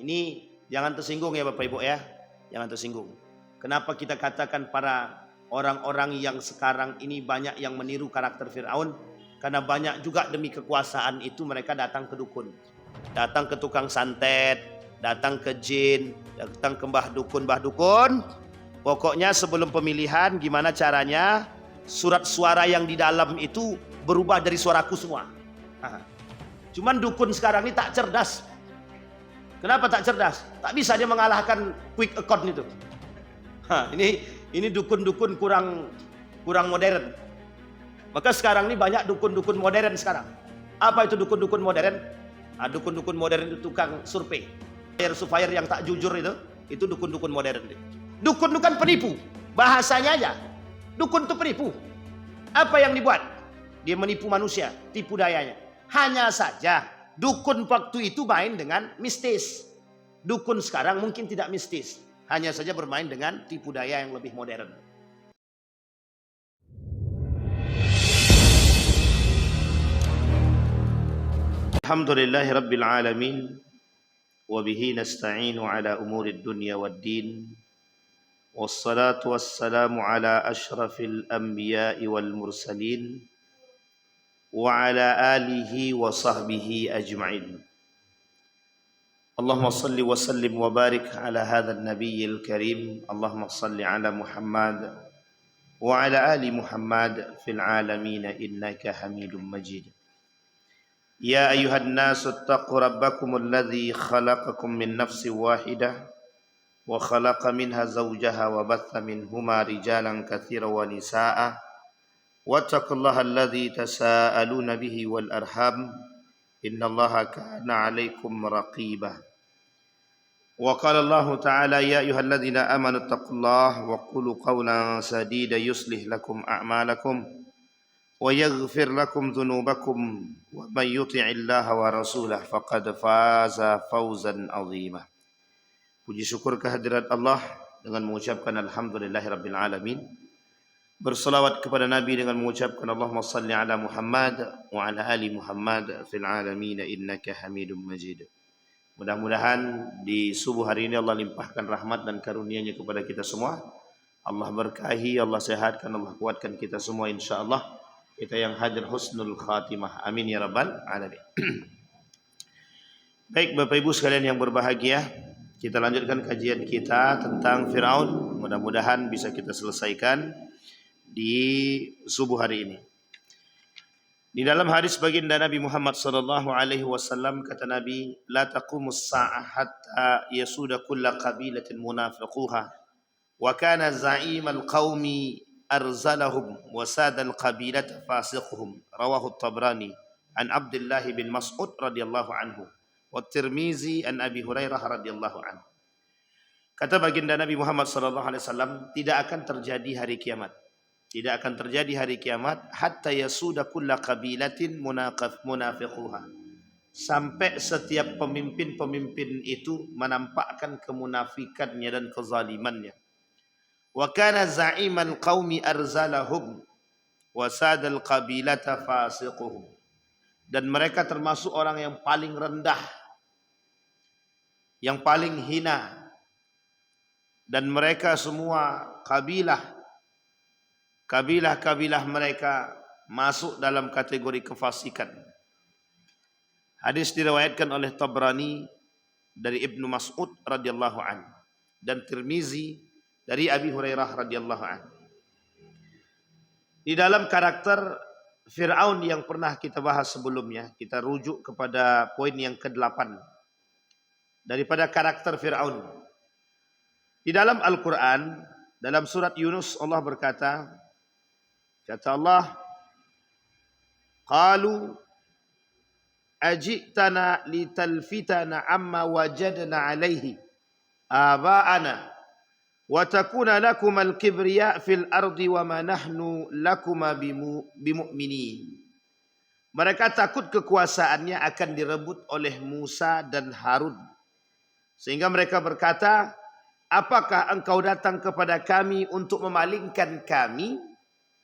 Ini jangan tersinggung ya Bapak Ibu ya. Jangan tersinggung. Kenapa kita katakan para orang-orang yang sekarang ini banyak yang meniru karakter Fir'aun? Karena banyak juga demi kekuasaan itu mereka datang ke dukun. Datang ke tukang santet, datang ke jin, datang ke mbah dukun. Pokoknya sebelum pemilihan gimana caranya surat suara yang di dalam itu berubah dari suaraku semua. Cuman dukun sekarang ini tak cerdas. Kenapa tak cerdas? Tak bisa dia mengalahkan quick account itu. Ini dukun-dukun kurang modern. Maka sekarang ini banyak dukun-dukun modern sekarang. Apa itu dukun-dukun modern? Dukun-dukun modern itu tukang survei. Surveyor yang tak jujur itu dukun-dukun modern. Dukun itu kan penipu. Bahasanya aja. Dukun itu penipu. Apa yang dibuat? Dia menipu manusia, tipu dayanya. Hanya saja dukun waktu itu main dengan mistis. Dukun sekarang mungkin tidak mistis. Hanya saja bermain dengan tipu daya yang lebih modern. Alhamdulillahi Rabbil Alamin. Wabihi nasta'inu ala umurid dunya wad din. Wassalatu wassalamu ala ashrafil anbiya'i wal mursalin. Wa ala alihi wa sahbihi ajma'in. Allahumma salli wa sallim wa barik ala hadzal nabiyil karim. Allahumma salli ala Muhammad wa ala ali Muhammad fil alamin innaka Hamidum Majid. Ya ayuhan nasu ittaqu rabbakumul ladzi khalaqakum min nafsin wahidah wa khalaqa minha zawjaha wa batha minhuma rijalan katsiran wa nisaa'a wattaqullaha alladzi tasaaluna bihi wal arham innallaha kana 'alaikum raqiba. Wa qala Allah ta'ala ya ayyuhalladzina amanu taqullaha wa qulu qawlan sadida yuslih lakum a'malakum wa yaghfir lakum dhunubakum wa may yuti'illaha wa rasulahu faqad faza fawzan 'azima. Puji syukur kehadirat Allah dengan mengucapkan alhamdulillahirabbil alamin. Berselawat kepada Nabi dengan mengucapkan Allahumma salli ala Muhammad wa ala ali Muhammad fil alamin innaka Hamidum Majid. Mudah-mudahan di subuh hari ini Allah limpahkan rahmat dan karunia-Nya kepada kita semua. Allah berkahi, Allah sehatkan, Allah kuatkan kita semua insyaallah. Kita yang hadir husnul khatimah. Amin ya rabbal alamin. Baik Bapak Ibu sekalian yang berbahagia, kita lanjutkan kajian kita tentang Fir'aun. Mudah-mudahan bisa kita selesaikan di subuh hari ini. Di dalam hadis baginda Nabi Muhammad sallallahu alaihi wasallam kata Nabi, la taqumus sa'ah hatta yasuda kulla qabilatin munafiquha wa kana za'imal qaumi arzalahum wa sadal qabilata fasiquhum. Rawahu at-Tabrani an Abdullah bin Mas'ud radhiyallahu anhu wa Tirmizi an Abi Hurairah radhiyallahu anhu. Kata baginda Nabi Muhammad sallallahu alaihi wasallam, tidak akan terjadi hari kiamat. Tidak akan terjadi hari kiamat hatta yasuda kulla qabilatin munafiquha. Sampai setiap pemimpin-pemimpin itu menampakkan kemunafikannya dan kezalimannya. Wa kana za'imal qaumi arzalahum wa sadal qabilata fasiquhum. Dan mereka termasuk orang yang paling rendah, yang paling hina. Dan mereka semua kabilah mereka masuk dalam kategori kefasikan. Hadis diriwayatkan oleh Tabrani dari Ibnu Mas'ud radhiyallahu anhu dan Tirmizi dari Abi Hurairah radhiyallahu anhu. Di dalam karakter Fir'aun yang pernah kita bahas sebelumnya, kita rujuk kepada poin yang ke-8 daripada karakter Fir'aun. Di dalam Al-Quran, dalam surat Yunus Allah berkata, kata Allah, qalu ajitana litalfitana amma wajadna alaihi aba'ana wa takuna lakum al-kibriya fil ardi wa ma nahnu lakuma bimu'minin. Mereka takut kekuasaannya akan direbut oleh Musa dan Harun. Sehingga mereka berkata, apakah engkau datang kepada kami untuk memalingkan kami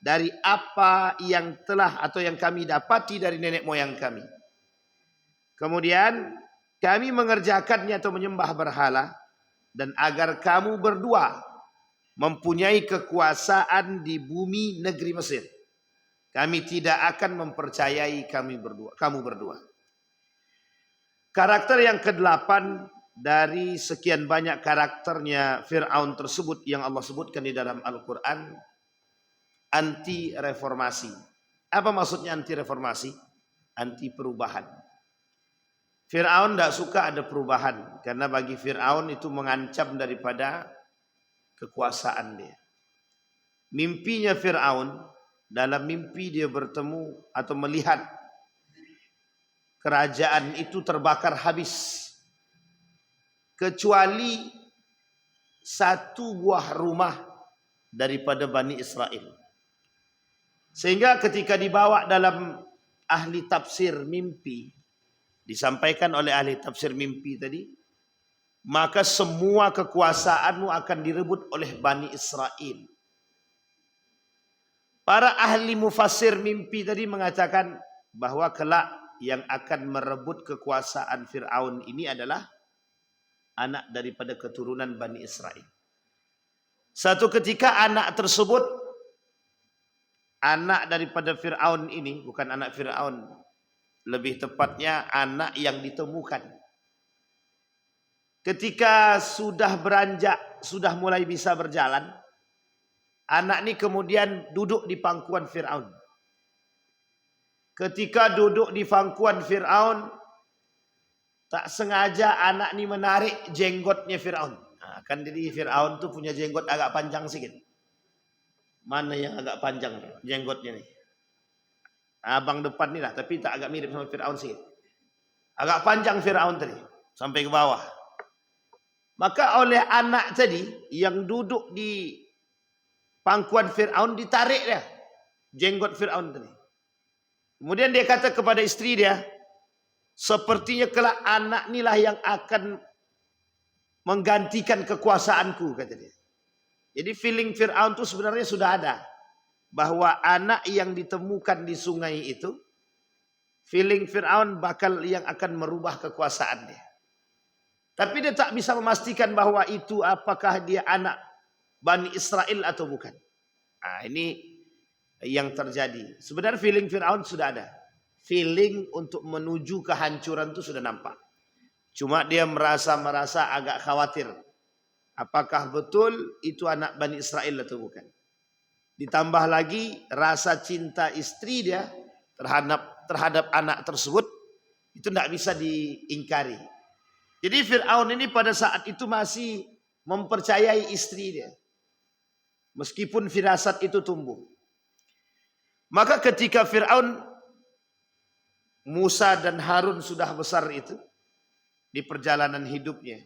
dari apa yang telah atau yang kami dapati dari nenek moyang kami. Kemudian kami mengerjakannya atau menyembah berhala, dan agar kamu berdua mempunyai kekuasaan di bumi negeri Mesir. Kami tidak akan mempercayai kamu berdua. Karakter yang ke-8 dari sekian banyak karakternya Fir'aun tersebut yang Allah sebutkan di dalam Al-Quran, anti reformasi. Apa maksudnya anti reformasi? Anti perubahan. Fir'aun tidak suka ada perubahan, karena bagi Fir'aun itu mengancam daripada kekuasaan dia. Mimpinya Fir'aun, dalam mimpi dia bertemu atau melihat kerajaan itu terbakar habis, kecuali satu buah rumah daripada Bani Israel. Sehingga ketika dibawa dalam ahli tafsir mimpi, disampaikan oleh ahli tafsir mimpi tadi, maka semua kekuasaanmu akan direbut oleh Bani Israel. Para ahli mufassir mimpi tadi mengatakan bahwa kelak yang akan merebut kekuasaan Fir'aun ini adalah anak daripada keturunan Bani Israel. Satu ketika anak tersebut, anak daripada Fir'aun ini, bukan anak Fir'aun, lebih tepatnya anak yang ditemukan. Ketika sudah beranjak, sudah mulai bisa berjalan, anak ini kemudian duduk di pangkuan Fir'aun. Ketika duduk di pangkuan Fir'aun, tak sengaja anak ini menarik jenggotnya Fir'aun. Nah, kan jadi Fir'aun tuh punya jenggot agak panjang sedikit. Mana yang agak panjang jenggotnya nih? Abang depan ni lah, tapi tak agak mirip sama Fir'aun sedikit. Agak panjang Fir'aun tadi, sampai ke bawah. Maka oleh anak tadi yang duduk di pangkuan Fir'aun, ditarik dia jenggot Fir'aun tadi. Kemudian dia kata kepada istri dia, sepertinya kelak anak inilah yang akan menggantikan kekuasaanku, kata dia. Jadi feeling Fir'aun itu sebenarnya sudah ada, bahwa anak yang ditemukan di sungai itu, feeling Fir'aun bakal yang akan merubah kekuasaan dia. Tapi dia tak bisa memastikan bahwa itu apakah dia anak Bani Israel atau bukan. Nah, ini yang terjadi. Sebenarnya feeling Fir'aun sudah ada. Feeling untuk menuju kehancuran itu sudah nampak. Cuma dia merasa agak khawatir. Apakah betul itu anak Bani Israel atau bukan. Ditambah lagi rasa cinta istri dia terhadap anak tersebut, itu tidak bisa diingkari. Jadi Fir'aun ini pada saat itu masih mempercayai istri dia, meskipun firasat itu tumbuh. Maka ketika Fir'aun, Musa dan Harun sudah besar itu di perjalanan hidupnya,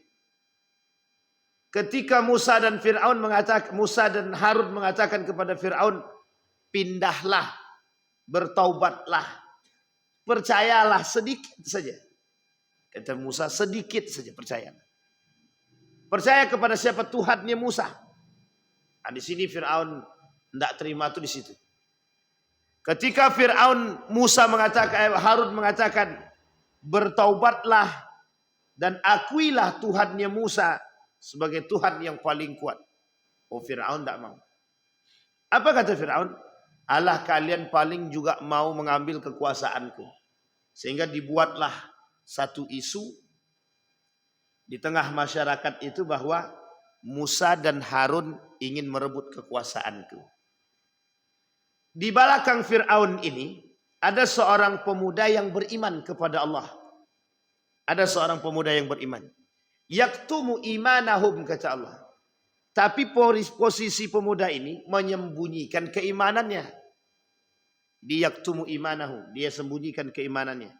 ketika Musa dan Harun mengatakan kepada Fir'aun, pindahlah, bertaubatlah, percayalah sedikit saja. Kata Musa, sedikit saja percaya. Percaya kepada siapa? Tuhannya Musa. Nah, di sini Fir'aun tidak terima itu di situ. Ketika Harun mengatakan, bertaubatlah dan akuilah Tuhannya Musa sebagai Tuhan yang paling kuat. Oh, Fir'aun tidak mau. Apa kata Fir'aun? Allah, kalian paling juga mau mengambil kekuasaanku. Sehingga dibuatlah satu isu di tengah masyarakat itu bahwa Musa dan Harun ingin merebut kekuasaanku. Di belakang Fir'aun ini ada seorang pemuda yang beriman kepada Allah. Ada seorang pemuda yang beriman. Yaktumu imanahum, kata Allah. Tapi posisi pemuda ini menyembunyikan keimanannya. Yaktumu imanahum, dia sembunyikan keimanannya.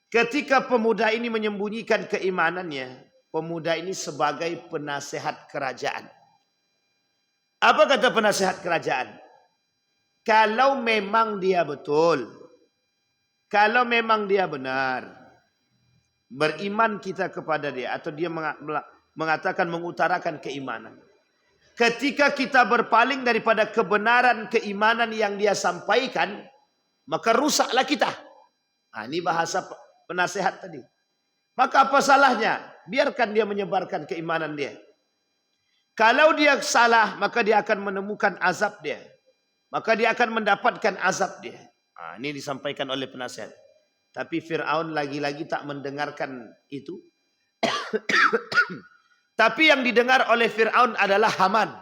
Ketika pemuda ini menyembunyikan keimanannya, pemuda ini sebagai penasehat kerajaan. Apa kata penasehat kerajaan? Kalau memang dia betul, kalau memang dia benar, beriman kita kepada dia, atau dia mengatakan, mengutarakan keimanan. Ketika kita berpaling daripada kebenaran keimanan yang dia sampaikan, maka rusaklah kita. Nah, ini bahasa penasehat tadi. Maka apa salahnya? Biarkan dia menyebarkan keimanan dia. Kalau dia salah, maka dia akan menemukan azab dia. Maka dia akan mendapatkan azab dia. Nah, ini disampaikan oleh penasihat. Tapi Fir'aun lagi-lagi tak mendengarkan itu. Tapi yang didengar oleh Fir'aun adalah Haman.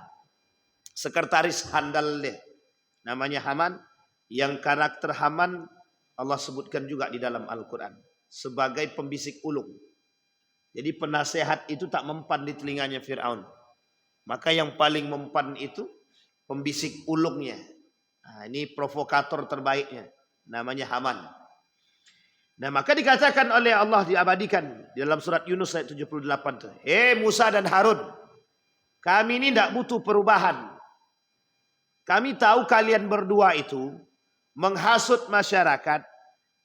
Sekretaris handal dia. Namanya Haman. Yang karakter Haman Allah sebutkan juga di dalam Al-Quran. Sebagai pembisik ulung. Jadi penasehat itu tak mempan di telinganya Fir'aun. Maka yang paling mempan itu pembisik ulungnya. Nah, ini provokator terbaiknya. Namanya Haman. Nah, maka dikatakan oleh Allah, diabadikan di dalam surat Yunus ayat 78. Musa dan Harun, kami ini tidak butuh perubahan. Kami tahu kalian berdua itu menghasut masyarakat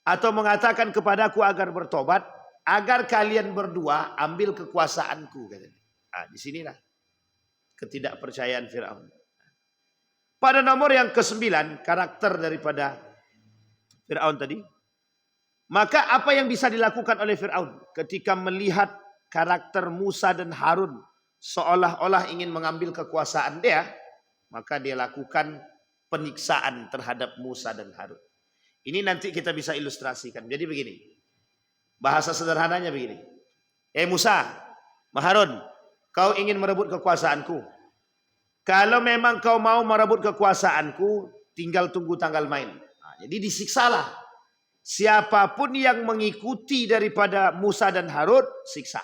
atau mengatakan kepadaku agar bertobat, agar kalian berdua ambil kekuasaanku. Nah, disinilah ketidakpercayaan Fir'aun. Pada nomor yang ke-9, karakter daripada Fir'aun tadi. Maka apa yang bisa dilakukan oleh Fir'aun ketika melihat karakter Musa dan Harun seolah-olah ingin mengambil kekuasaan dia, maka dia lakukan penyiksaan terhadap Musa dan Harun. Ini nanti kita bisa ilustrasikan. Jadi begini, bahasa sederhananya begini. Musa, Harun, kau ingin merebut kekuasaanku. Kalau memang kau mau merebut kekuasaanku, tinggal tunggu tanggal main. Nah, jadi disiksalah. Siapapun yang mengikuti daripada Musa dan Harun, siksa.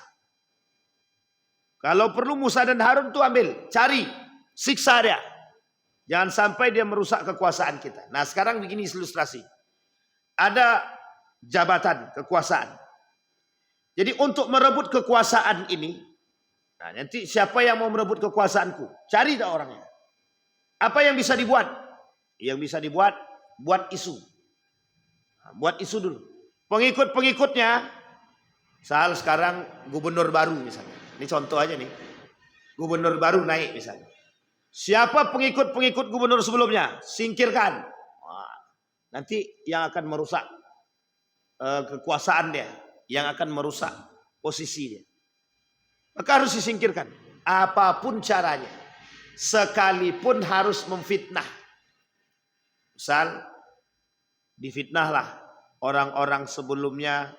Kalau perlu Musa dan Harun tuh ambil, cari, siksa dia. Jangan sampai dia merusak kekuasaan kita. Nah, sekarang begini ilustrasi. Ada jabatan, kekuasaan. Jadi untuk merebut kekuasaan ini, nah nanti siapa yang mau merebut kekuasaanku? Cari tak orangnya. Apa yang bisa dibuat? Yang bisa dibuat, buat isu. Buat isu dulu. Pengikut-pengikutnya, misal sekarang gubernur baru misalnya. Ini contoh aja nih. Gubernur baru naik misalnya. Siapa pengikut-pengikut gubernur sebelumnya? Singkirkan. Wah, nanti yang akan merusak kekuasaan dia. Yang akan merusak posisi dia. Maka harus disingkirkan. Apapun caranya. Sekalipun harus memfitnah. Misal, difitnahlah orang-orang sebelumnya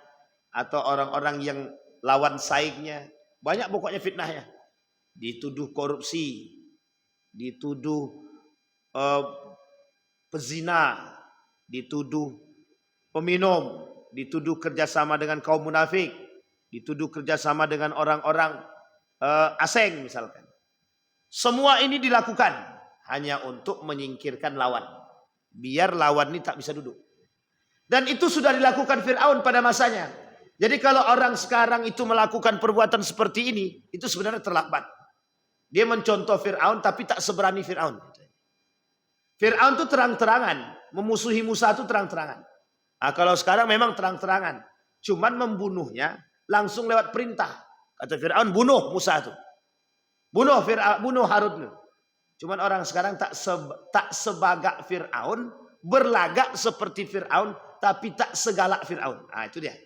atau orang-orang yang lawan saingnya. Banyak pokoknya fitnahnya. Dituduh korupsi, dituduh pezina, dituduh peminum, dituduh kerjasama dengan kaum munafik, dituduh kerjasama dengan orang-orang asing misalkan. Semua ini dilakukan hanya untuk menyingkirkan lawan. Biar lawan ini tak bisa duduk. Dan itu sudah dilakukan Fir'aun pada masanya. Jadi kalau orang sekarang itu melakukan perbuatan seperti ini, itu sebenarnya terlambat. Dia mencontoh Fir'aun tapi tak seberani Fir'aun. Fir'aun itu terang-terangan. Memusuhi Musa itu terang-terangan. Nah, kalau sekarang memang terang-terangan. Cuman membunuhnya langsung lewat perintah. Kata Fir'aun, bunuh Musa itu. Bunuh Harun. Cuman orang sekarang tak sebagak Fir'aun, berlagak seperti Fir'aun, tapi tak segalak Fir'aun. Nah, itu dia.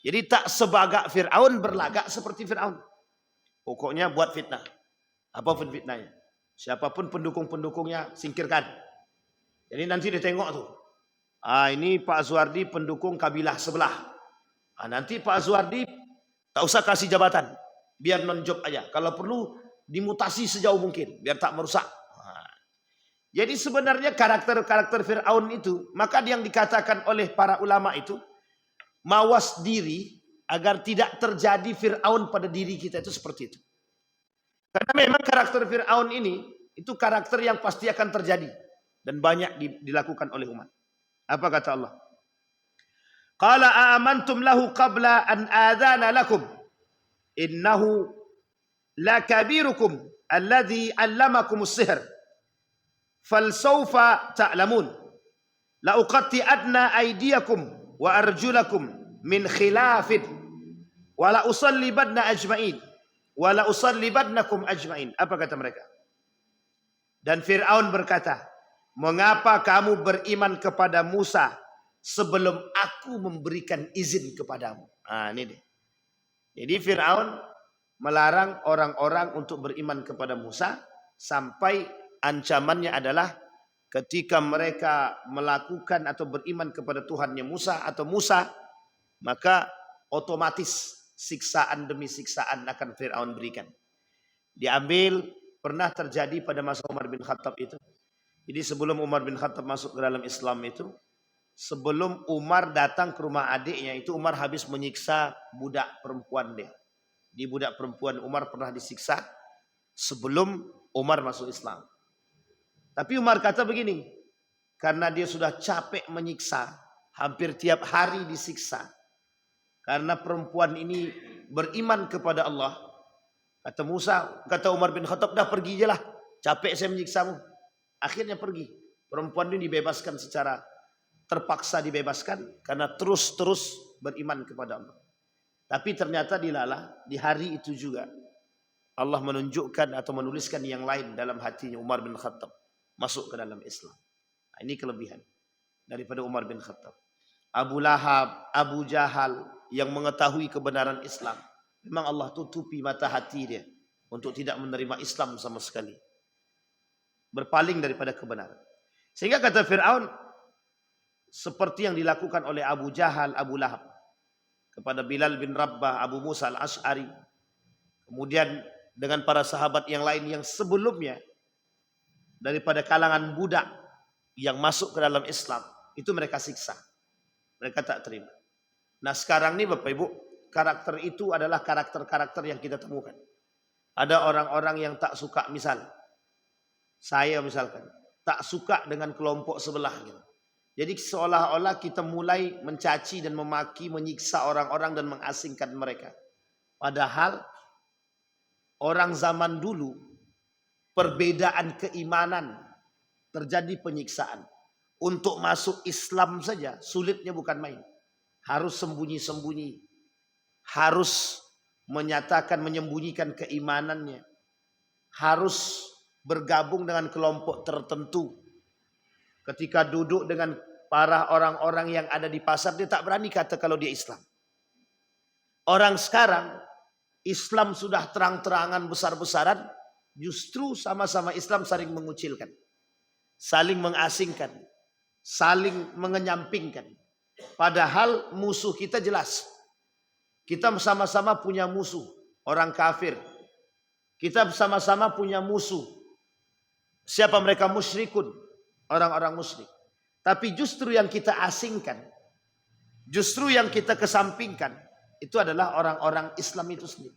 Jadi tak sebagak Fir'aun, berlagak seperti Fir'aun. Pokoknya buat fitnah. Apapun fitnahnya. Siapapun pendukung-pendukungnya, singkirkan. Jadi nanti ditengok tuh. Ini Pak Zuardi pendukung kabilah sebelah. Nanti Pak Zuardi tak usah kasih jabatan. Biar non-job aja. Kalau perlu dimutasi sejauh mungkin. Biar tak merusak. Jadi sebenarnya karakter-karakter Fir'aun itu, maka yang dikatakan oleh para ulama itu, mawas diri agar tidak terjadi Fir'aun pada diri kita itu seperti itu. Karena memang karakter Fir'aun ini, itu karakter yang pasti akan terjadi. Dan banyak dilakukan oleh umat. Apa kata Allah? Qala aamantum lahu qabla an adhana lakum. Innahu lakabirukum alladhi allamakumus sihr. Falsawfa ta'lamun la uqatti'adna aydiyakum wa arjulakum min khilafin wa la usallibanna ajma'in wa la usallibadnakum ajma'in. Apa kata mereka? Dan Fir'aun berkata, mengapa kamu beriman kepada Musa sebelum aku memberikan izin kepadamu? Ini dia. Jadi Fir'aun melarang orang-orang untuk beriman kepada Musa sampai ancamannya adalah ketika mereka melakukan atau beriman kepada Tuhannya Musa atau Musa, maka otomatis siksaan demi siksaan akan Fir'aun berikan. Diambil, pernah terjadi pada masa Umar bin Khattab itu. Jadi sebelum Umar bin Khattab masuk ke dalam Islam itu, sebelum Umar datang ke rumah adiknya itu, Umar habis menyiksa budak perempuan dia. Di budak perempuan Umar pernah disiksa sebelum Umar masuk Islam. Tapi Umar kata begini, karena dia sudah capek menyiksa, hampir tiap hari disiksa. Karena perempuan ini beriman kepada Allah. Kata Umar bin Khattab, dah pergi je lah. Capek saya menyiksamu. Akhirnya pergi. Perempuan ini dibebaskan secara terpaksa dibebaskan karena terus-terus beriman kepada Allah. Tapi ternyata di hari itu juga Allah menunjukkan atau menuliskan yang lain dalam hatinya Umar bin Khattab masuk ke dalam Islam. Nah, ini kelebihan daripada Umar bin Khattab. Abu Lahab, Abu Jahal yang mengetahui kebenaran Islam, memang Allah tutupi mata hati dia untuk tidak menerima Islam sama sekali. Berpaling daripada kebenaran. Sehingga kata Fir'aun, seperti yang dilakukan oleh Abu Jahal, Abu Lahab kepada Bilal bin Rabbah, Abu Musa al-Ash'ari, kemudian dengan para sahabat yang lain yang sebelumnya daripada kalangan budak yang masuk ke dalam Islam, itu mereka siksa. Mereka tak terima. Nah sekarang ini Bapak Ibu, karakter itu adalah karakter-karakter yang kita temukan. Ada orang-orang yang tak suka, misal saya misalkan tak suka dengan kelompok sebelah gitu. Jadi seolah-olah kita mulai mencaci dan memaki, menyiksa orang-orang dan mengasingkan mereka. Padahal orang zaman dulu perbedaan keimanan terjadi penyiksaan. Untuk masuk Islam saja sulitnya bukan main. Harus sembunyi-sembunyi. Harus menyembunyikan keimanannya. Harus bergabung dengan kelompok tertentu. Ketika duduk dengan para orang-orang yang ada di pasar, dia tak berani kata kalau dia Islam. Orang sekarang, Islam sudah terang-terangan besar-besaran, justru sama-sama Islam saling mengucilkan. Saling mengasingkan. Saling mengenyampingkan. Padahal musuh kita jelas. Kita sama-sama punya musuh, orang kafir. Kita sama-sama punya musuh. Siapa mereka? Musyrikun. Orang-orang musyrik. Tapi justru yang kita asingkan, justru yang kita kesampingkan, itu adalah orang-orang Islam itu sendiri.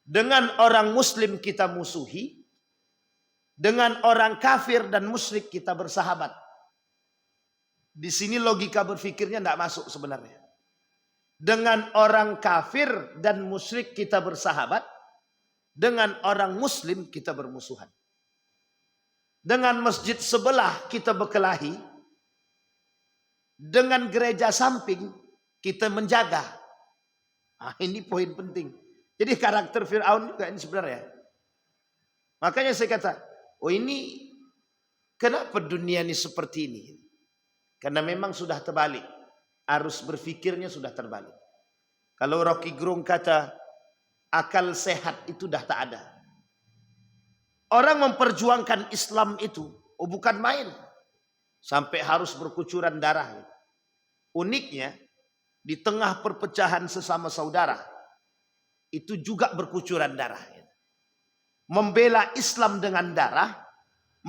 Dengan orang Muslim kita musuhi, dengan orang kafir dan musyrik kita bersahabat. Di sini logika berfikirnya tidak masuk sebenarnya. Dengan orang kafir dan musyrik kita bersahabat, dengan orang Muslim kita bermusuhan. Dengan masjid sebelah kita berkelahi, dengan gereja samping kita menjaga. Nah, ini poin penting. Jadi karakter Fir'aun juga ini sebenarnya. Makanya saya kata, oh ini kenapa dunia ini seperti ini? Karena memang sudah terbalik. Arus berfikirnya sudah terbalik. Kalau Rocky Gerung kata, akal sehat itu dah tak ada. Orang memperjuangkan Islam itu, oh bukan main. Sampai harus berkucuran darah. Uniknya, di tengah perpecahan sesama saudara, itu juga berkucuran darah. Membela Islam dengan darah,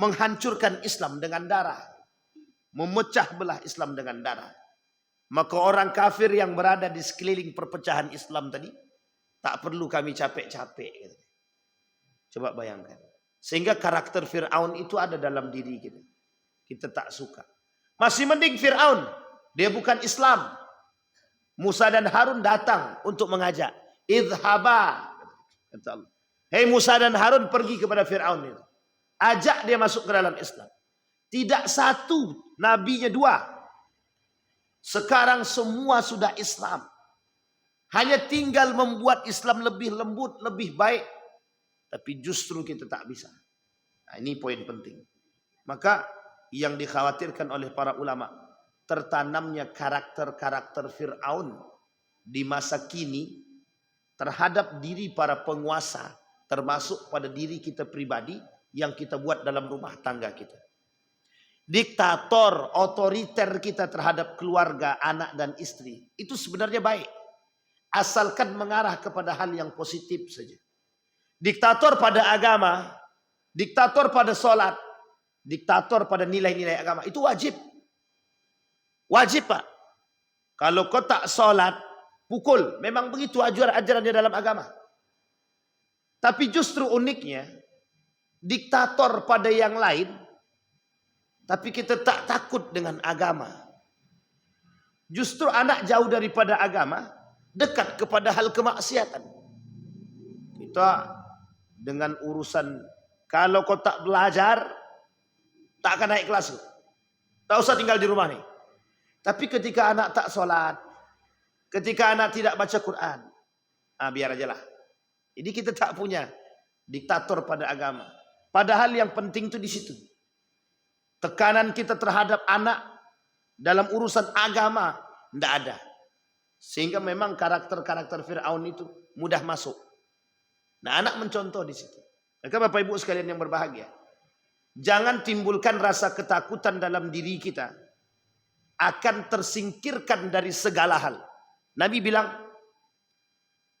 menghancurkan Islam dengan darah. Memecah belah Islam dengan darah. Maka orang kafir yang berada di sekeliling perpecahan Islam tadi, tak perlu kami capek-capek. Coba bayangkan. Sehingga karakter Fir'aun itu ada dalam diri kita. Kita tak suka. Masih mending Fir'aun. Dia bukan Islam. Musa dan Harun datang untuk mengajak. Idhaba. Kata Allah. Hei Musa dan Harun pergi kepada Fir'aun itu. Ajak dia masuk ke dalam Islam. Tidak satu, nabinya dua. Sekarang semua sudah Islam. Hanya tinggal membuat Islam lebih lembut, lebih baik. Tapi justru kita tak bisa. Nah, ini poin penting. Maka yang dikhawatirkan oleh para ulama, tertanamnya karakter-karakter Fir'aun di masa kini terhadap diri para penguasa, termasuk pada diri kita pribadi yang kita buat dalam rumah tangga kita. Diktator, otoriter kita terhadap keluarga, anak dan istri, itu sebenarnya baik. Asalkan mengarah kepada hal yang positif saja. Diktator pada agama, diktator pada sholat, diktator pada nilai-nilai agama, itu wajib. Wajib Pak. Kalau kau tak sholat, pukul. Memang begitu ajarannya dalam agama. Tapi justru uniknya, diktator pada yang lain, tapi kita tak takut dengan agama. Justru anak jauh daripada agama, dekat kepada hal kemaksiatan. Kita dengan urusan, kalau kau tak belajar, tak akan naik kelas. Tak usah tinggal di rumah nih. Tapi ketika anak tak sholat, ketika anak tidak baca Quran, biar aja lah. Jadi kita tak punya diktator pada agama. Padahal yang penting itu di situ. Tekanan kita terhadap anak dalam urusan agama tidak ada. Sehingga memang karakter-karakter Fir'aun itu mudah masuk. Nah, anak mencontoh di situ. Maka Bapak Ibu sekalian yang berbahagia, jangan timbulkan rasa ketakutan dalam diri kita akan tersingkirkan dari segala hal. Nabi bilang,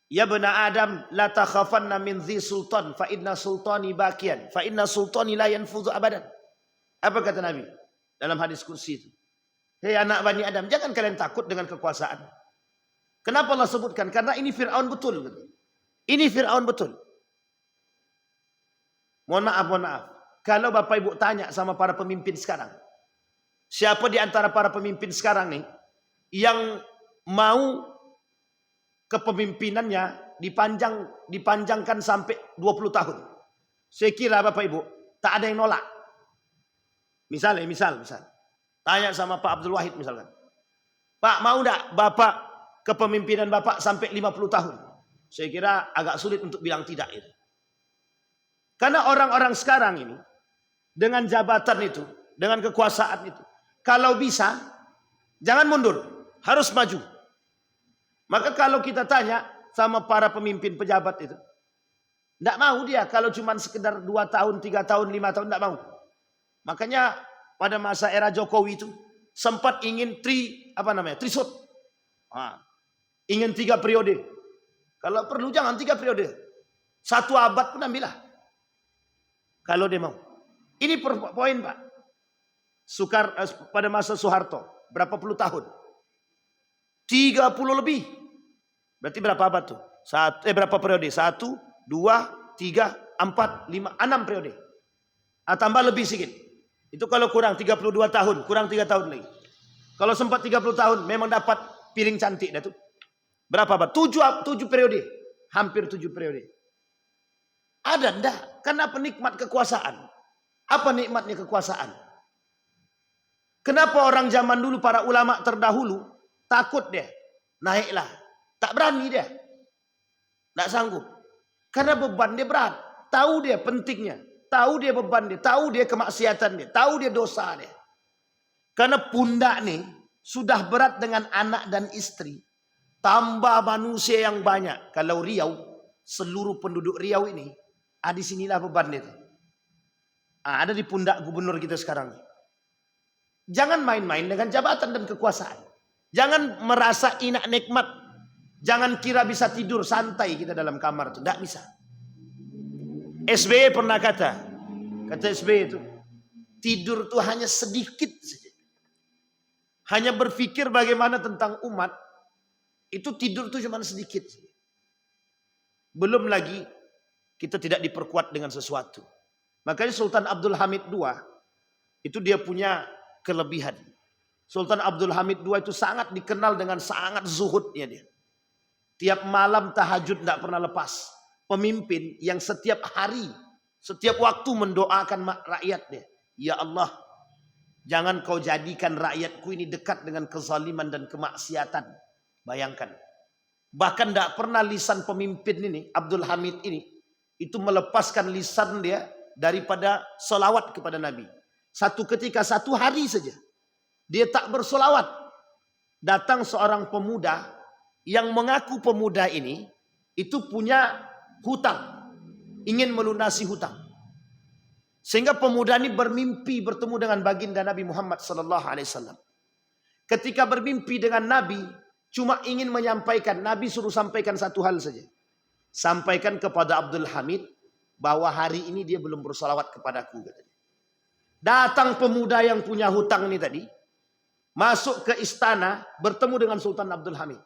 ya bena Adam, la takhafanna min dhi sultan, fa inna sultani bakian, fa inna sultani la yanfudhu abadan. Apa kata Nabi dalam hadis kursi itu? Hei anak Bani Adam, jangan kalian takut dengan kekuasaan. Kenapa Allah sebutkan? Karena ini Fir'aun betul. Ini Fir'aun betul. Mohon maaf. Kalau Bapak Ibu tanya sama para pemimpin sekarang, siapa di antara para pemimpin sekarang nih yang mau kepemimpinannya dipanjangkan sampai 20 tahun? Saya kira Bapak Ibu tak ada yang nolak. Misal. Tanya sama Pak Abdul Wahid misalkan. Pak, mau enggak Bapak kepemimpinan Bapak sampai 50 tahun? Saya kira agak sulit untuk bilang tidak itu. Karena orang-orang sekarang ini dengan jabatan itu, dengan kekuasaan itu, kalau bisa jangan mundur, harus maju. Maka kalau kita tanya sama para pemimpin pejabat itu, tidak mau dia kalau cuma sekedar 2 tahun, 3 tahun, 5 tahun, tidak mau. Makanya pada masa era Jokowi itu sempat ingin trisut. Ingin 3 periode. Kalau perlu jangan 3 periode. 1 abad pun ambillah. Kalau dia mau. Ini poin Pak. Pada masa Soeharto berapa puluh tahun? 30 lebih. Berarti berapa abad tuh? Berapa periode? 1, 2, 3, 4, 5, 6 periode. Tambah lebih sedikit. Itu kalau kurang 32 tahun, kurang 3 tahun lagi. Kalau sempat 30 tahun, memang dapat piring cantik dah tuh. Berapa abad? 7 periode. Hampir 7 periode. Ada enggak? Kenapa nikmat kekuasaan? Apa nikmatnya kekuasaan? Kenapa orang zaman dulu, para ulama terdahulu, takut dia? Naiklah. Tak berani dia. Tak sanggup. Karena beban dia berat. Tahu dia pentingnya. Tahu dia beban dia, tahu dia kemaksiatan dia, tahu dia dosa dia. Karena pundak nih sudah berat dengan anak dan istri. Tambah manusia yang banyak. Kalau Riau, seluruh penduduk Riau ini, di sinilah beban dia. Ada di pundak gubernur kita sekarang. Jangan main-main dengan jabatan dan kekuasaan. Jangan merasa enak nikmat. Jangan kira bisa tidur santai kita dalam kamar itu. Tidak bisa. SBY pernah kata SBY itu, tidur itu hanya sedikit saja. Hanya berpikir bagaimana tentang umat, itu tidur itu cuma sedikit saja. Belum lagi kita tidak diperkuat dengan sesuatu. Makanya Sultan Abdul Hamid II, itu dia punya kelebihan. Sultan Abdul Hamid II itu sangat dikenal dengan sangat zuhudnya dia. Tiap malam tahajud tidak pernah lepas. Pemimpin yang setiap hari, setiap waktu mendoakan rakyatnya. Ya Allah, jangan kau jadikan rakyatku ini dekat dengan kezaliman dan kemaksiatan. Bayangkan. Bahkan tidak pernah lisan pemimpin ini, Abdul Hamid ini, itu melepaskan lisan dia daripada selawat kepada Nabi. Satu ketika, 1 hari saja, dia tak bersolawat. Datang seorang pemuda yang mengaku pemuda ini, itu punya hutang, ingin melunasi hutang. Sehingga pemuda ini bermimpi bertemu dengan baginda Nabi Muhammad SAW. Ketika bermimpi dengan Nabi, cuma ingin menyampaikan, Nabi suruh sampaikan satu hal saja. Sampaikan kepada Abdul Hamid bahwa hari ini dia belum bersalawat kepadaku. Datang pemuda yang punya hutang ini tadi, masuk ke istana, bertemu dengan Sultan Abdul Hamid.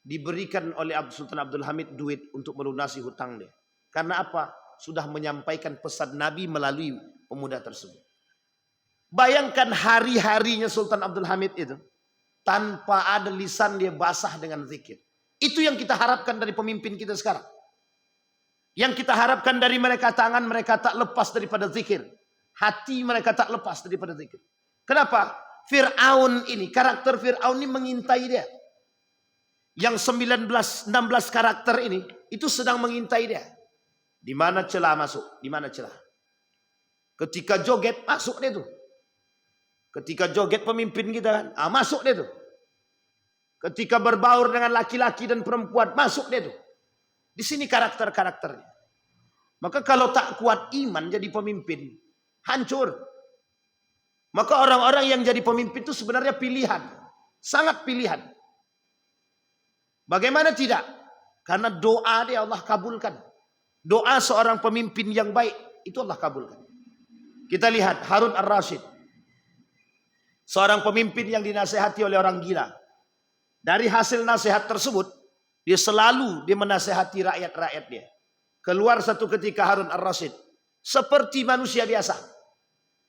Diberikan oleh Sultan Abdul Hamid duit untuk melunasi hutang dia. Karena apa? Sudah menyampaikan pesan Nabi melalui pemuda tersebut. Bayangkan hari-harinya Sultan Abdul Hamid itu, tanpa ada lisan dia basah dengan zikir. Itu yang kita harapkan dari pemimpin kita sekarang. Yang kita harapkan dari mereka, tangan mereka tak lepas daripada zikir. Hati mereka tak lepas daripada zikir. Kenapa? Fir'aun ini, karakter Fir'aun ini mengintai dia. Yang 16 karakter ini, itu sedang mengintai dia. Di mana celah masuk? Di mana celah? Ketika joget, masuk dia tuh. Ketika joget pemimpin kita kan, masuk dia tuh. Ketika berbaur dengan laki-laki dan perempuan, masuk dia tuh. Di sini karakter-karakternya. Maka kalau tak kuat iman jadi pemimpin, hancur. Maka orang-orang yang jadi pemimpin itu sebenarnya pilihan. Sangat pilihan. Bagaimana tidak? Karena doa dia Allah kabulkan. Doa seorang pemimpin yang baik, itu Allah kabulkan. Kita lihat Harun Ar-Rasyid. Seorang pemimpin yang dinasehati oleh orang gila. Dari hasil nasihat tersebut, dia menasehati rakyat-rakyat dia. Keluar satu ketika Harun Ar-Rasyid. Seperti manusia biasa.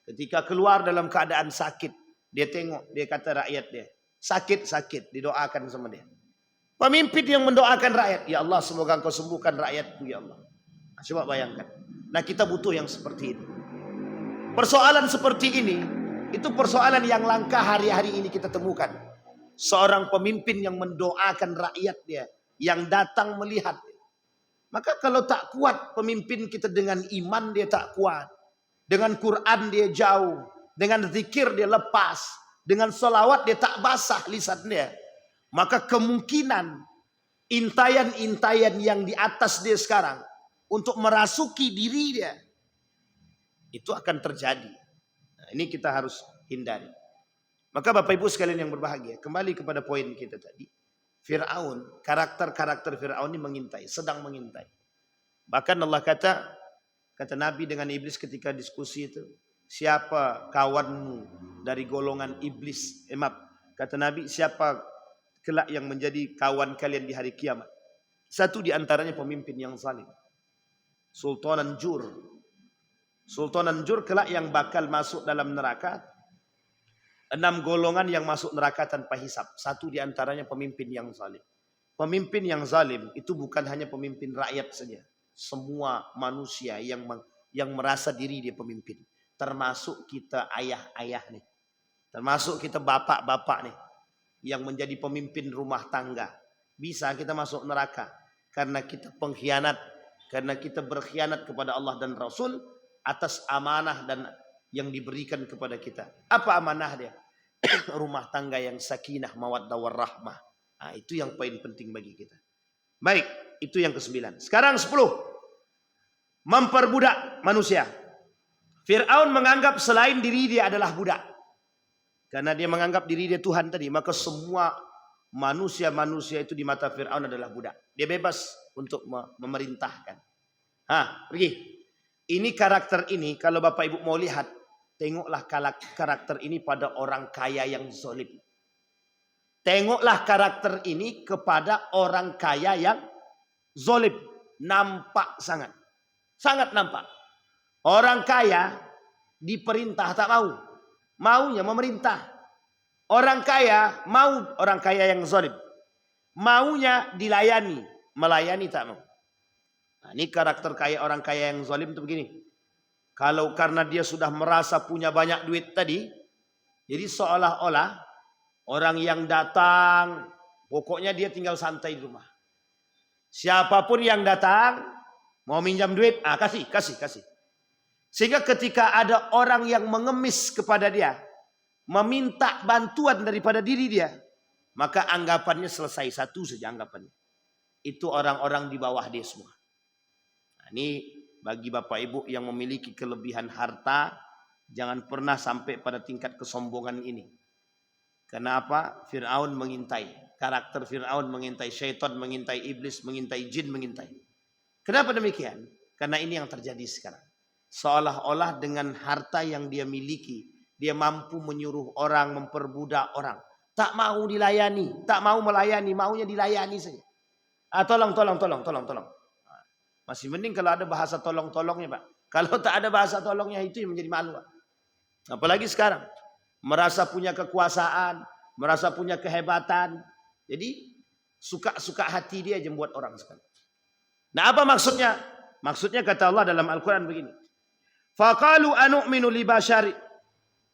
Ketika keluar dalam keadaan sakit. Dia tengok, dia kata rakyat dia. Sakit, didoakan sama dia. Pemimpin yang mendoakan rakyat. Ya Allah, semoga engkau sembuhkan rakyatku ya Allah. Coba bayangkan. Nah kita butuh yang seperti ini. Persoalan seperti ini, itu persoalan yang langka hari-hari ini kita temukan. Seorang pemimpin yang mendoakan rakyat dia, yang datang melihat. Maka kalau tak kuat pemimpin kita dengan iman dia tak kuat. Dengan Quran dia jauh. Dengan zikir dia lepas. Dengan salawat dia tak basah lisan dia. Maka kemungkinan intayan-intayan yang di atas dia sekarang. Untuk merasuki diri dia. Itu akan terjadi. Nah, ini kita harus hindari. Maka Bapak Ibu sekalian yang berbahagia. Kembali kepada poin kita tadi. Fir'aun, karakter-karakter Fir'aun ini mengintai. Sedang mengintai. Bahkan Allah kata Nabi dengan iblis ketika diskusi itu. Siapa kawanmu dari golongan iblis? Kata Nabi, siapa kelak yang menjadi kawan kalian di hari kiamat? Satu di antaranya pemimpin yang zalim. Sultanan Jur kelak yang bakal masuk dalam neraka. 6 golongan yang masuk neraka tanpa hisab. Satu di antaranya pemimpin yang zalim. Pemimpin yang zalim itu bukan hanya pemimpin rakyat saja. Semua manusia yang merasa diri dia pemimpin. Termasuk kita ayah-ayah nih. Termasuk kita bapak-bapak nih. Yang menjadi pemimpin rumah tangga. Bisa kita masuk neraka. Karena kita pengkhianat. Karena kita berkhianat kepada Allah dan Rasul atas amanah dan yang diberikan kepada kita. Apa amanah dia? Rumah tangga yang sakinah, mawaddah warahmah. Nah, itu yang poin penting bagi kita. Baik, itu yang ke-9. Sekarang 10. Memperbudak manusia. Fir'aun menganggap selain diri dia adalah budak. Karena dia menganggap diri dia Tuhan tadi. Maka semua manusia-manusia itu di mata Fir'aun adalah budak. Dia bebas untuk memerintahkan. Pergi. Ini karakter ini, kalau Bapak Ibu mau lihat, tengoklah karakter ini pada orang kaya yang zalim. Tengoklah karakter ini kepada orang kaya yang zalim. Nampak sangat. Sangat nampak. Orang kaya diperintah tak mau. Maunya memerintah. Orang kaya mau orang kaya yang zalim. Maunya dilayani. Melayani tak mau. Nah, ini karakter orang kaya yang zalim itu begini. Kalau karena dia sudah merasa punya banyak duit tadi. Jadi seolah-olah orang yang datang. Pokoknya dia tinggal santai di rumah. Siapapun yang datang. Mau minjam duit. Kasih. Sehingga ketika ada orang yang mengemis kepada dia. Meminta bantuan daripada diri dia. Maka anggapannya selesai. Satu saja anggapannya. itu orang-orang di bawah dia semua. Nah, ini bagi Bapak Ibu yang memiliki kelebihan harta, jangan pernah sampai pada tingkat kesombongan ini. Kenapa? Fir'aun mengintai. Karakter Fir'aun mengintai, syaitan mengintai, iblis mengintai, jin mengintai. Kenapa demikian? Karena ini yang terjadi sekarang. Seolah-olah dengan harta yang dia miliki, dia mampu menyuruh orang, memperbudak orang. Tak mau dilayani, tak mau melayani, maunya dilayani saja. Tolong. Masih mending kalau ada bahasa tolong-tolongnya, Pak. Kalau tak ada bahasa tolongnya, itu yang menjadi malu, Pak. Apalagi sekarang. Merasa punya kekuasaan, merasa punya kehebatan. Jadi suka-suka hati dia aja buat orang sekarang. Nah, apa maksudnya? Maksudnya kata Allah dalam Al-Quran begini. Faqalu anu'minu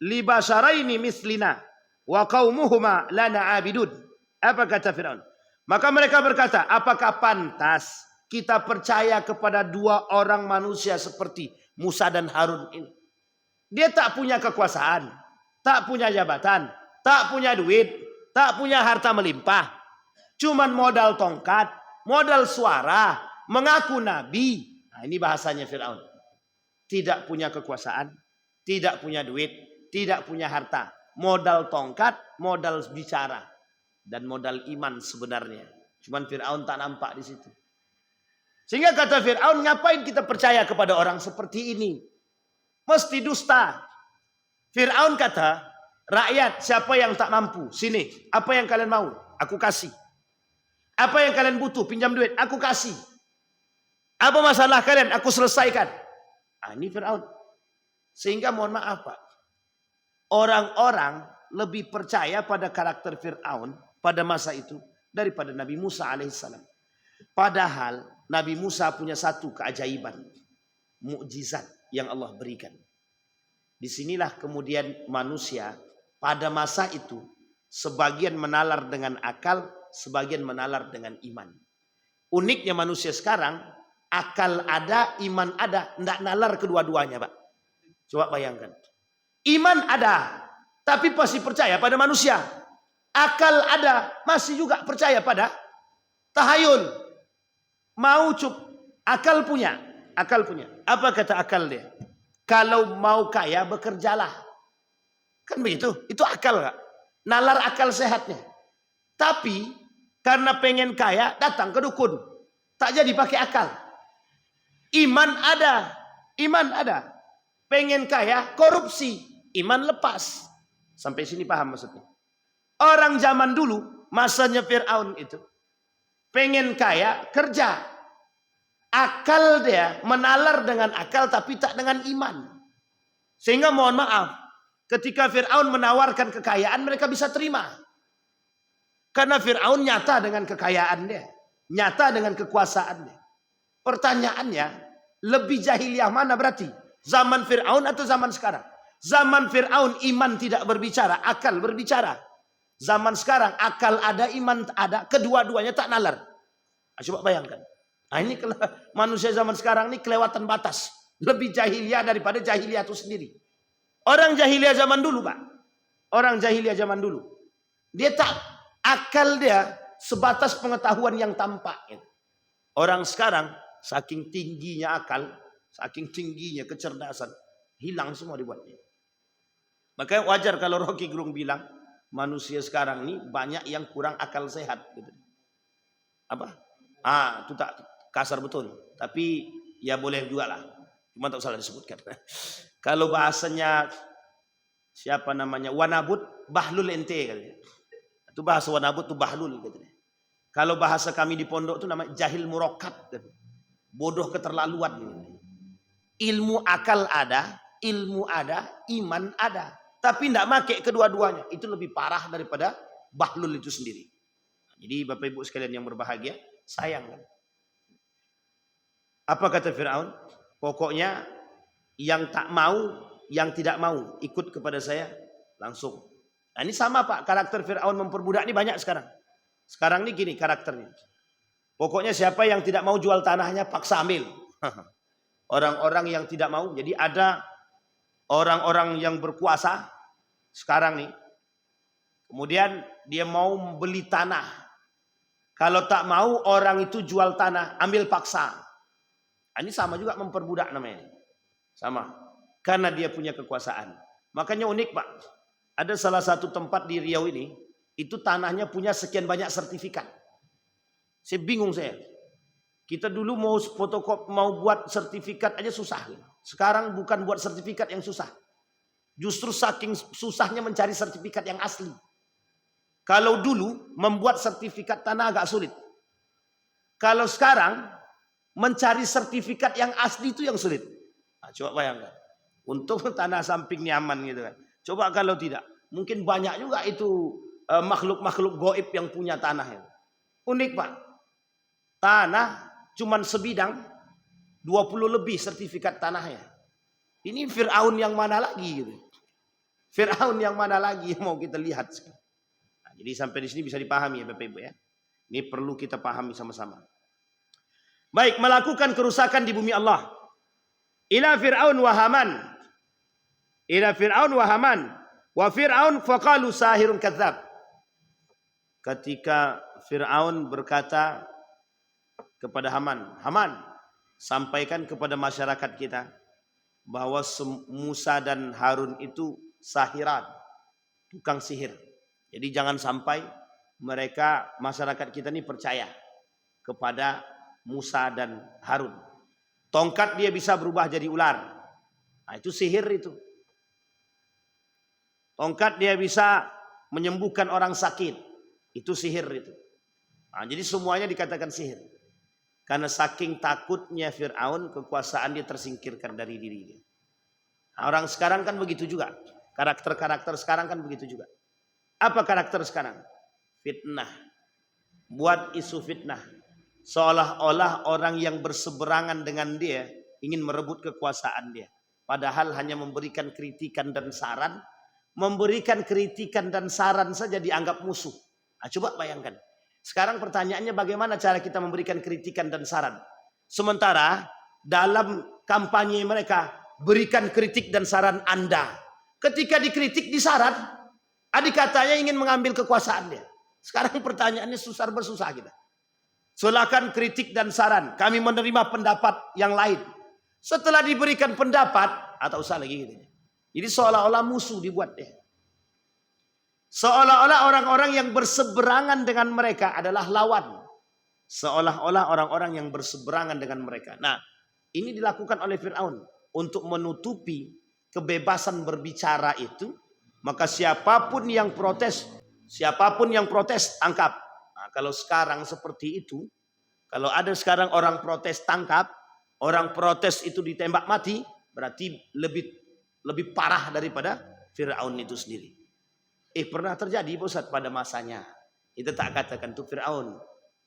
libasharaini mislina wa qaumuhuma lana abidun. Apa kata Fir'aun? Maka mereka berkata, apakah pantas kita percaya kepada dua orang manusia seperti Musa dan Harun ini? Dia tak punya kekuasaan, tak punya jabatan, tak punya duit, tak punya harta melimpah. Cuman modal tongkat, modal suara, mengaku nabi. Nah, ini bahasanya Fir'aun. Tidak punya kekuasaan, tidak punya duit, tidak punya harta. Modal tongkat, modal bicara. Dan modal iman sebenarnya. Cuman Fir'aun tak nampak di situ. Sehingga kata Fir'aun, ngapain kita percaya kepada orang seperti ini? Mesti dusta. Fir'aun kata, rakyat siapa yang tak mampu, sini. Apa yang kalian mau? Aku kasih. Apa yang kalian butuh? Pinjam duit. Aku kasih. Apa masalah kalian? Aku selesaikan. Ini Fir'aun. Sehingga mohon maaf, Pak. Orang-orang lebih percaya pada karakter Fir'aun pada masa itu daripada Nabi Musa alaihissalam. Padahal Nabi Musa punya satu keajaiban. Mukjizat yang Allah berikan. Disinilah kemudian manusia pada masa itu sebagian menalar dengan akal, sebagian menalar dengan iman. Uniknya manusia sekarang, akal ada, iman ada, tidak nalar kedua-duanya, Pak. Coba bayangkan. Iman ada, tapi pasti percaya pada manusia. Akal ada, masih juga percaya pada tahayul. Mau akal punya. Apa kata akal dia? Kalau mau kaya bekerjalah. Kan begitu? Itu akal gak? Nalar akal sehatnya. Tapi karena pengen kaya datang ke dukun. Tak jadi pakai akal. Iman ada. Pengen kaya korupsi. Iman lepas. Sampai sini paham maksudnya? Orang zaman dulu, masanya Fir'aun itu. Pengen kaya kerja. Akal dia menalar dengan akal tapi tak dengan iman. Sehingga mohon maaf, ketika Fir'aun menawarkan kekayaan mereka bisa terima. Karena Fir'aun nyata dengan kekayaan dia. Nyata dengan kekuasaan dia. Pertanyaannya, lebih jahiliyah mana berarti? Zaman Fir'aun atau zaman sekarang? Zaman Fir'aun iman tidak berbicara, akal berbicara. Zaman sekarang akal ada, iman ada, kedua-duanya tak nalar. Coba bayangkan. Ini manusia zaman sekarang ini kelewatan batas. Lebih jahiliyah daripada jahiliyah itu sendiri. Orang jahiliyah zaman dulu, Pak. Orang jahiliyah zaman dulu. Dia tak, akal dia sebatas pengetahuan yang tampak. Orang sekarang saking tingginya akal, saking tingginya kecerdasan, hilang semua dibuatnya. Makanya wajar kalau Rocky Gerung bilang, manusia sekarang ini banyak yang kurang akal sehat. Gitu. Apa? Itu tak kasar betul. Tapi ya boleh juga lah. Cuma tak salah disebutkan. Kalau bahasanya siapa namanya? Wanabut, bahlul ente. Katanya. Itu bahasa wanabut itu bahlul. Katanya. Kalau bahasa kami di pondok itu namanya jahil murakkab. Bodoh keterlaluan. Ilmu akal ada, ilmu ada, iman ada. Tapi tidak pakai kedua-duanya. Itu lebih parah daripada bahlul itu sendiri. Jadi Bapak Ibu sekalian yang berbahagia, sayang kan? Apa kata Fir'aun? Pokoknya yang tak mau, yang tidak mau ikut kepada saya langsung. Nah, ini sama Pak, karakter Fir'aun memperbudak ini banyak sekarang. Sekarang ini gini karakternya. Pokoknya siapa yang tidak mau jual tanahnya paksa ambil. Orang-orang yang tidak mau. Jadi ada orang-orang yang berkuasa sekarang nih. Kemudian dia mau membeli tanah. Kalau tak mau orang itu jual tanah, ambil paksa. Ini sama juga memperbudak namanya. Sama. Karena dia punya kekuasaan. Makanya unik Pak. Ada salah satu tempat di Riau ini, itu tanahnya punya sekian banyak sertifikat. Saya bingung saya. Kita dulu mau fotokop, mau buat sertifikat aja susah. Sekarang bukan buat sertifikat yang susah. Justru saking susahnya mencari sertifikat yang asli. Kalau dulu membuat sertifikat tanah agak sulit. Kalau sekarang mencari sertifikat yang asli itu yang sulit. Nah, coba bayangkan. Untuk tanah samping nyaman gitu kan. Coba kalau tidak. Mungkin banyak juga itu makhluk-makhluk goib yang punya tanah. Unik Pak. Tanah cuman sebidang 20 lebih sertifikat tanahnya. Ini Fir'aun yang mana lagi gitu. Fir'aun yang mana lagi yang mau kita lihat sekarang. Jadi sampai di sini bisa dipahami ya Bapak Ibu ya. Ini perlu kita pahami sama-sama. Baik, melakukan kerusakan di bumi Allah. Ila Fir'aun wa Haman. Ila Fir'aun wa Haman. Wa Fir'aun faqalu sahirun kadzab. Ketika Fir'aun berkata kepada Haman, Haman, sampaikan kepada masyarakat kita bahwa Musa dan Harun itu sahiran, tukang sihir. Jadi jangan sampai mereka, masyarakat kita ini percaya kepada Musa dan Harun. Tongkat dia bisa berubah jadi ular. Nah, itu sihir itu. Tongkat dia bisa menyembuhkan orang sakit. Itu sihir itu. Nah, jadi semuanya dikatakan sihir. Karena saking takutnya Fir'aun, kekuasaan dia tersingkirkan dari dirinya. Nah, orang sekarang kan begitu juga. Karakter-karakter sekarang kan begitu juga. Apa karakter sekarang? Fitnah. Buat isu fitnah. Seolah-olah orang yang berseberangan dengan dia ingin merebut kekuasaan dia. Padahal hanya memberikan kritikan dan saran. Memberikan kritikan dan saran saja dianggap musuh. Nah, coba bayangkan. Sekarang pertanyaannya bagaimana cara kita memberikan kritikan dan saran. Sementara dalam kampanye mereka, berikan kritik dan saran Anda. Ketika dikritik, disaran, adik katanya ingin mengambil kekuasaan dia. Sekarang pertanyaannya susah bersusah kita. Silakan kritik dan saran. Kami menerima pendapat yang lain. Setelah diberikan pendapat, atau usah lagi gitu. Jadi seolah-olah musuh dibuat dia. Seolah-olah orang-orang yang berseberangan dengan mereka adalah lawan. Seolah-olah orang-orang yang berseberangan dengan mereka. Nah, ini dilakukan oleh Fir'aun. Untuk menutupi kebebasan berbicara itu. Maka siapapun yang protes, tangkap. Nah, kalau sekarang seperti itu, kalau ada sekarang orang protes tangkap, orang protes itu ditembak mati, berarti lebih parah daripada Fir'aun itu sendiri. Pernah terjadi Ustaz pada masanya. Kita tak katakan itu Fir'aun,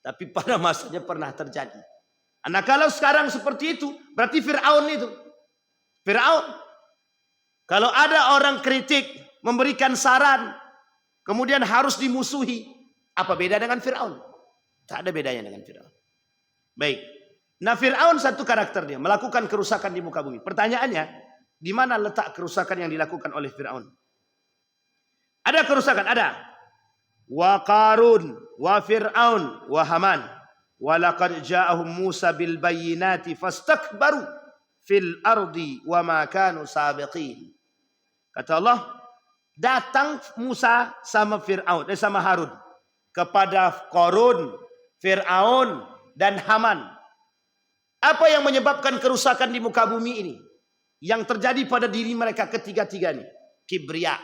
tapi pada masanya pernah terjadi. Nah, kalau sekarang seperti itu, berarti Fir'aun itu. Fir'aun. Kalau ada orang kritik, memberikan saran, kemudian harus dimusuhi, apa beda dengan Fir'aun? Tak ada bedanya dengan Fir'aun. Baik. Nah, Fir'aun satu karakter dia, melakukan kerusakan di muka bumi. Pertanyaannya, di mana letak kerusakan yang dilakukan oleh Fir'aun? Ada kerusakan, ada. Wa Qarun, wa Fir'aun, wa Haman. Wa laqad ja'ahum Musa bil bayyinati fastakbaru fil ardi wa ma kanu sabiqin. Kata Allah, datang Musa sama Fir'aun, sama Harun kepada Qarun, Fir'aun dan Haman. Apa yang menyebabkan kerusakan di muka bumi ini? Yang terjadi pada diri mereka ketiga-tiga ini. Kibria.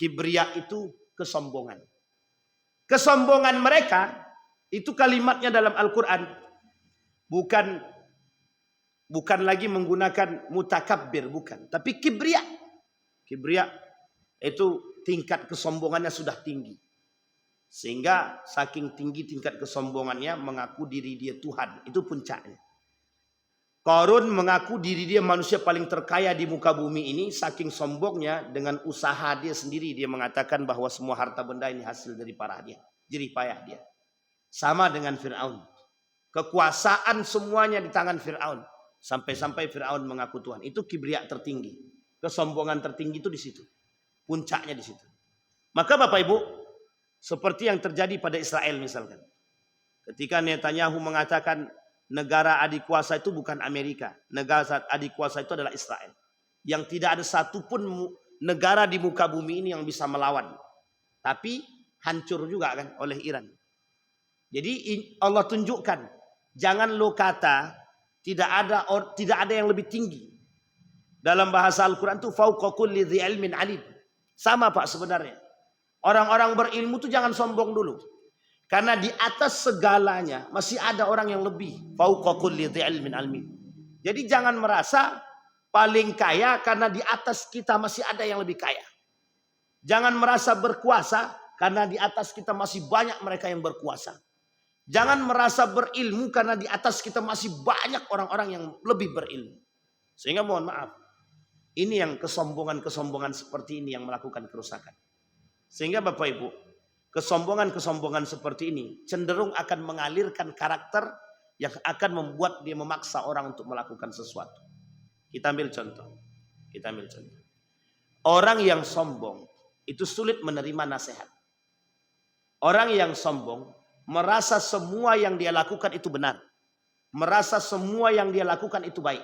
Kibria itu kesombongan. Kesombongan mereka itu kalimatnya dalam Al-Quran bukan lagi menggunakan mutakabbir, bukan, tapi kibria. Kibria itu tingkat kesombongannya sudah tinggi. Sehingga saking tinggi tingkat kesombongannya mengaku diri dia Tuhan. Itu puncaknya. Qarun mengaku diri dia manusia paling terkaya di muka bumi ini. Saking sombongnya dengan usaha dia sendiri. Dia mengatakan bahwa semua harta benda ini hasil dari jerih payah dia. Sama dengan Fir'aun. Kekuasaan semuanya di tangan Fir'aun. Sampai-sampai Fir'aun mengaku Tuhan. Itu kibria tertinggi. Kesombongan tertinggi itu di situ. Puncaknya di situ. Maka Bapak Ibu, seperti yang terjadi pada Israel misalkan. Ketika Netanyahu mengatakan negara adik kuasa itu bukan Amerika. Negara adik kuasa itu adalah Israel. Yang tidak ada satupun negara di muka bumi ini yang bisa melawan. Tapi hancur juga kan oleh Iran. Jadi Allah tunjukkan, jangan lo kata tidak ada yang lebih tinggi. Dalam bahasa Al-Quran itu fauqa kulli dzi ilmin alim. Sama Pak sebenarnya. Orang-orang berilmu itu jangan sombong dulu. Karena di atas segalanya masih ada orang yang lebih. Fauqa kulli dzi ilmin alim. Jadi jangan merasa paling kaya karena di atas kita masih ada yang lebih kaya. Jangan merasa berkuasa karena di atas kita masih banyak mereka yang berkuasa. Jangan merasa berilmu karena di atas kita masih banyak orang-orang yang lebih berilmu. Sehingga mohon maaf, ini yang kesombongan-kesombongan seperti ini yang melakukan kerusakan. Sehingga Bapak Ibu, kesombongan-kesombongan seperti ini cenderung akan mengalirkan karakter yang akan membuat dia memaksa orang untuk melakukan sesuatu. Kita ambil contoh. Orang yang sombong itu sulit menerima nasihat. Orang yang sombong merasa semua yang dia lakukan itu benar. Merasa semua yang dia lakukan itu baik.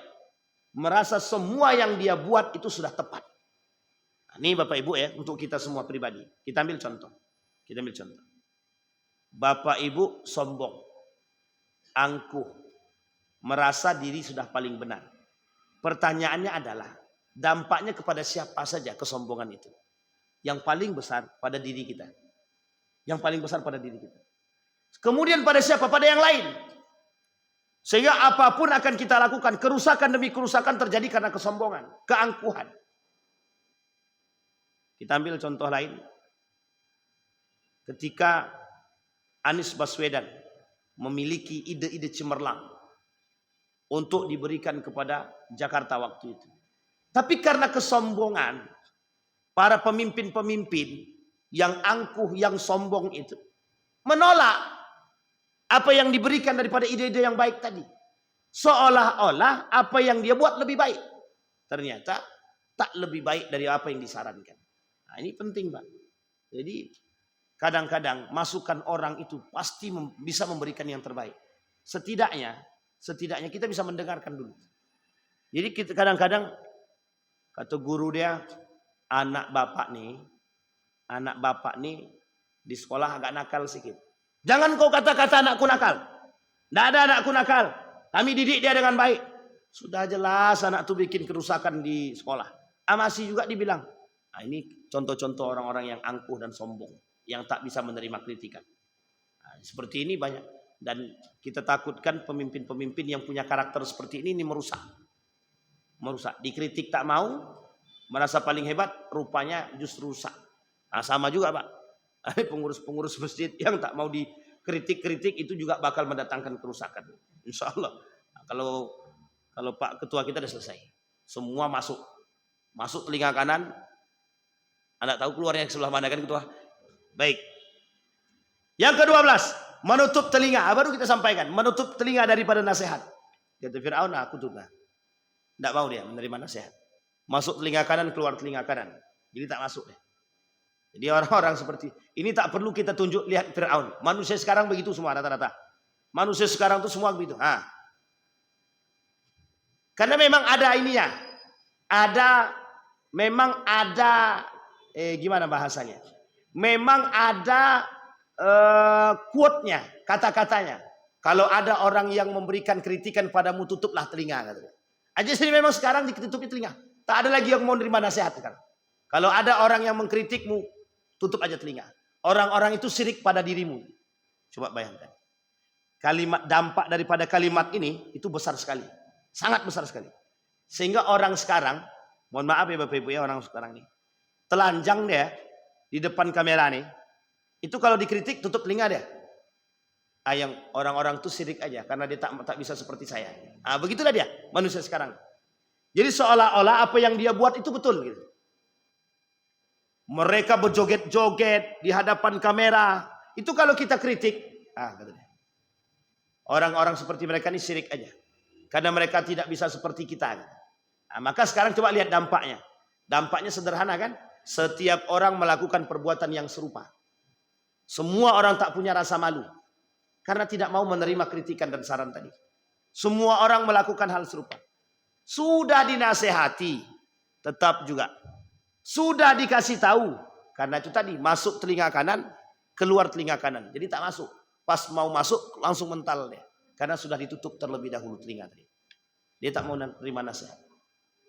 Merasa semua yang dia buat itu sudah tepat. Nah, ini Bapak Ibu ya, untuk kita semua pribadi. Kita ambil contoh. Bapak Ibu sombong, angkuh, merasa diri sudah paling benar. Pertanyaannya adalah, dampaknya kepada siapa saja kesombongan itu? Yang paling besar pada diri kita. Kemudian pada siapa? Pada yang lain. Sehingga apapun akan kita lakukan, kerusakan demi kerusakan terjadi karena kesombongan, keangkuhan. Kita ambil contoh lain. Ketika Anies Baswedan memiliki ide-ide cemerlang untuk diberikan kepada Jakarta waktu itu. Tapi karena kesombongan para pemimpin-pemimpin yang angkuh, yang sombong itu menolak apa yang diberikan daripada ide-ide yang baik tadi. Seolah-olah apa yang dia buat lebih baik. Ternyata tak lebih baik dari apa yang disarankan. Nah, ini penting Pak. Jadi kadang-kadang masukan orang itu pasti bisa memberikan yang terbaik. Setidaknya kita bisa mendengarkan dulu. Jadi kita kadang-kadang kata guru dia, anak bapak nih di sekolah agak nakal sedikit. Jangan kau kata-kata anakku nakal. Tidak ada anakku nakal. Kami didik dia dengan baik. Sudah jelas anak itu bikin kerusakan di sekolah. Masih juga dibilang. Nah, ini contoh-contoh orang-orang yang angkuh dan sombong. Yang tak bisa menerima kritikan. Nah, seperti ini banyak. Dan kita takutkan pemimpin-pemimpin yang punya karakter seperti ini merusak. Dikritik tak mau. Merasa paling hebat. Rupanya justru rusak. Nah, sama juga Pak. Pengurus-pengurus masjid yang tak mau dikritik-kritik itu juga bakal mendatangkan kerusakan. Insya Allah. Nah, kalau Pak Ketua kita sudah selesai. Semua masuk telinga kanan. Anda tahu keluarnya sebelah mana kan Ketua? Baik. Yang ke-12, menutup telinga. Baru kita sampaikan, menutup telinga daripada nasihat. Kata Fir'aun, aku tutup. Tidak mau dia menerima nasihat. Masuk telinga kanan, keluar telinga kanan. Jadi tak masuk deh. Jadi orang-orang seperti ini tak perlu kita tunjuk, lihat Fir'aun. Manusia sekarang begitu semua rata-rata. Manusia sekarang itu semua begitu. Karena memang ada ininya. Gimana bahasanya? Memang ada quote-nya, kata-katanya. Kalau ada orang yang memberikan kritikan padamu, tutuplah telinga. Aja sini memang sekarang ditutupi telinga. Tak ada lagi yang mau menerima nasihat sekarang. Kalau ada orang yang mengkritikmu, tutup aja telinga. Orang-orang itu syirik pada dirimu. Coba bayangkan. Dampak daripada kalimat ini itu besar sekali. Sangat besar sekali. Sehingga orang sekarang, mohon maaf ya Bapak Ibu ya, orang sekarang nih, telanjang dia di depan kamera nih. Itu kalau dikritik tutup telinga dia. Yang orang-orang itu syirik aja karena dia tak bisa seperti saya. Begitulah dia manusia sekarang. Jadi seolah-olah apa yang dia buat itu betul gitu. Mereka berjoget-joget di hadapan kamera. Itu kalau kita kritik, orang-orang seperti mereka ini syirik aja. Karena mereka tidak bisa seperti kita. Maka sekarang coba lihat dampaknya. Dampaknya sederhana kan? Setiap orang melakukan perbuatan yang serupa. Semua orang tak punya rasa malu. Karena tidak mau menerima kritikan dan saran tadi. Semua orang melakukan hal serupa. Sudah dinasehati, tetap juga. Sudah dikasih tahu. Karena itu tadi, masuk telinga kanan, keluar telinga kanan. Jadi tak masuk. Pas mau masuk, langsung mental dia. Karena sudah ditutup terlebih dahulu telinga tadi. Dia tak mau terima nasihat.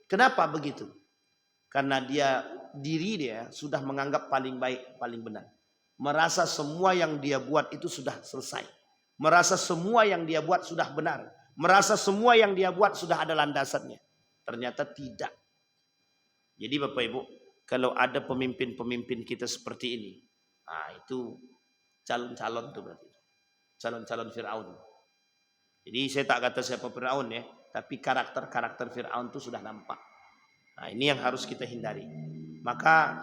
Kenapa begitu? Karena diri dia sudah menganggap paling baik, paling benar. Merasa semua yang dia buat itu sudah selesai. Merasa semua yang dia buat sudah benar. Merasa semua yang dia buat sudah ada landasannya. Ternyata tidak. Jadi Bapak Ibu, kalau ada pemimpin-pemimpin kita seperti ini, nah itu calon-calon itu berarti. Calon-calon Fir'aun. Jadi saya tak kata siapa Fir'aun ya, tapi karakter-karakter Fir'aun itu sudah nampak. Nah ini yang harus kita hindari. Maka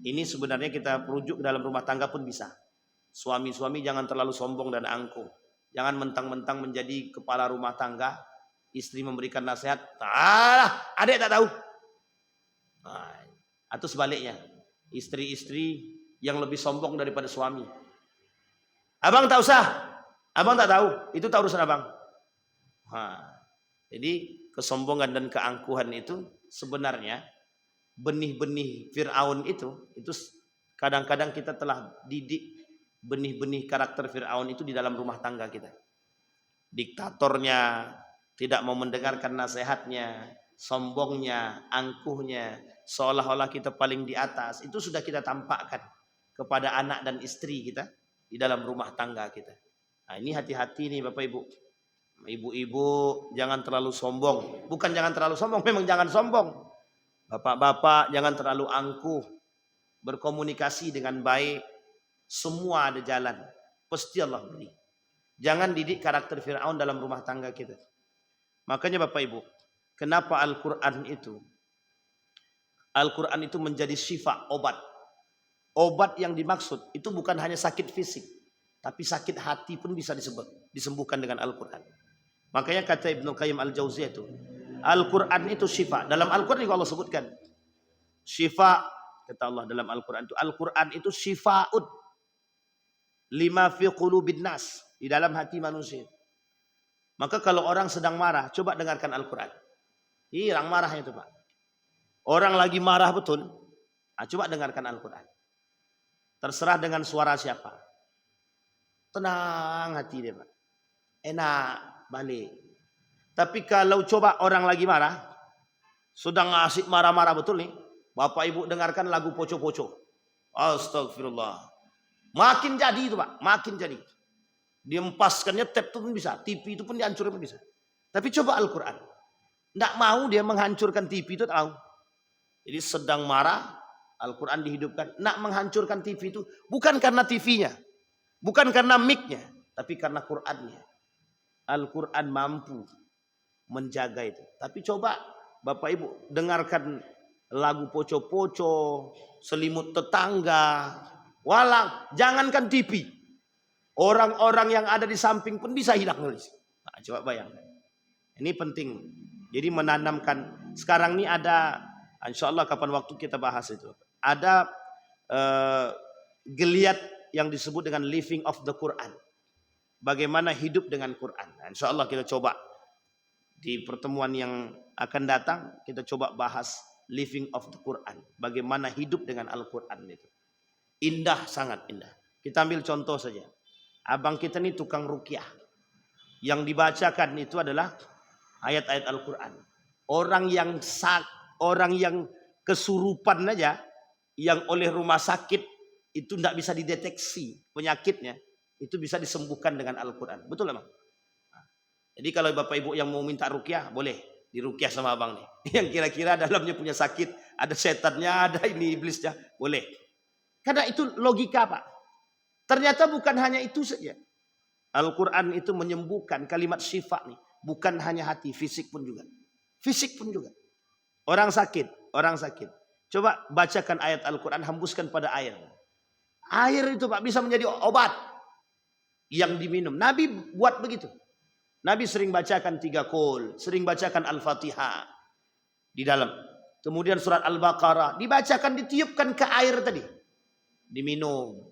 ini sebenarnya kita rujuk ke dalam rumah tangga pun bisa. Suami-suami jangan terlalu sombong dan angkuh. Jangan mentang-mentang menjadi kepala rumah tangga. Istri memberikan nasihat. Adik tak tahu. Nah, atau sebaliknya. Istri-istri yang lebih sombong daripada suami. Abang tak usah. Abang tak tahu. Itu tak urusan abang. Nah, jadi kesombongan dan keangkuhan itu sebenarnya benih-benih Fir'aun itu kadang-kadang kita telah didik benih-benih karakter Fir'aun itu di dalam rumah tangga kita. Diktatornya, tidak mau mendengarkan nasihatnya, sombongnya, angkuhnya, seolah-olah kita paling di atas. Itu sudah kita tampakkan kepada anak dan istri kita di dalam rumah tangga kita. Nah ini hati-hati nih Bapak Ibu. Ibu-ibu jangan terlalu sombong. Bukan jangan terlalu sombong, memang jangan sombong. Bapak-bapak jangan terlalu angkuh. Berkomunikasi dengan baik. Semua ada jalan. Pasti Allah beri. Jangan didik karakter Fir'aun dalam rumah tangga kita. Makanya Bapak Ibu, kenapa Al-Quran itu menjadi syifa, obat. Obat yang dimaksud itu bukan hanya sakit fisik. Tapi sakit hati pun bisa disembuhkan dengan Al-Quran. Makanya kata Ibnu Qayyim Al-Jauziyah itu, Al-Quran itu syifa. Dalam Al-Quran juga Allah sebutkan. Syifa, kata Allah dalam Al-Quran itu. Al-Quran itu syifa'ud. Lima fi qulubin nas. Di dalam hati manusia. Maka kalau orang sedang marah, coba dengarkan Al-Quran. Ini orang marahnya itu Pak. Orang lagi marah betul. Nah, coba dengarkan Al-Quran. Terserah dengan suara siapa. Tenang hati dia Pak. Enak balik. Tapi kalau coba orang lagi marah, sedang asik marah-marah betul nih, Bapak Ibu dengarkan lagu poco-poco. Astagfirullah. Makin jadi itu Pak, makin jadi. Dia empaskannya tab itu pun bisa, TV itu pun dihancurkan pun bisa. Tapi coba Al-Quran. Tidak mau dia menghancurkan TV itu tahu. Jadi sedang marah, Al-Quran dihidupkan. Nak menghancurkan TV itu bukan karena TV-nya, bukan karena mic-nya, tapi karena Quran-nya. Al-Quran mampu menjaga itu. Tapi coba Bapak Ibu dengarkan lagu poco-poco, selimut tetangga, walang, jangankan TV. Orang-orang yang ada di samping pun bisa hilang nulis. Nah, coba bayangkan. Ini penting. Jadi menanamkan. Sekarang ini ada, insya Allah kapan waktu kita bahas itu. Ada geliat yang disebut dengan living of the Quran. Bagaimana hidup dengan Quran. Nah, insya Allah kita coba. Di pertemuan yang akan datang, kita coba bahas living of the Quran. Bagaimana hidup dengan Al-Quran itu. Indah, sangat indah. Kita ambil contoh saja. Abang kita ini tukang ruqyah. Yang dibacakan itu adalah ayat-ayat Al-Quran. Orang yang kesurupan aja, yang oleh rumah sakit itu tidak bisa dideteksi penyakitnya, itu bisa disembuhkan dengan Al-Quran. Betul emang? Jadi kalau Bapak Ibu yang mau minta ruqyah, boleh diruqyah sama abang nih. Yang kira-kira dalamnya punya sakit, ada setannya, ada ini iblisnya, boleh. Karena itu logika Pak. Ternyata bukan hanya itu saja. Al-Quran itu menyembuhkan kalimat syifa nih. Bukan hanya hati, fisik pun juga. Fisik pun juga. Orang sakit. Coba bacakan ayat Al-Quran, hembuskan pada air. Air itu Pak bisa menjadi obat yang diminum. Nabi buat begitu. Nabi sering bacakan 3 qul, sering bacakan Al-Fatihah di dalam. Kemudian surat Al-Baqarah dibacakan, ditiupkan ke air tadi. Diminum.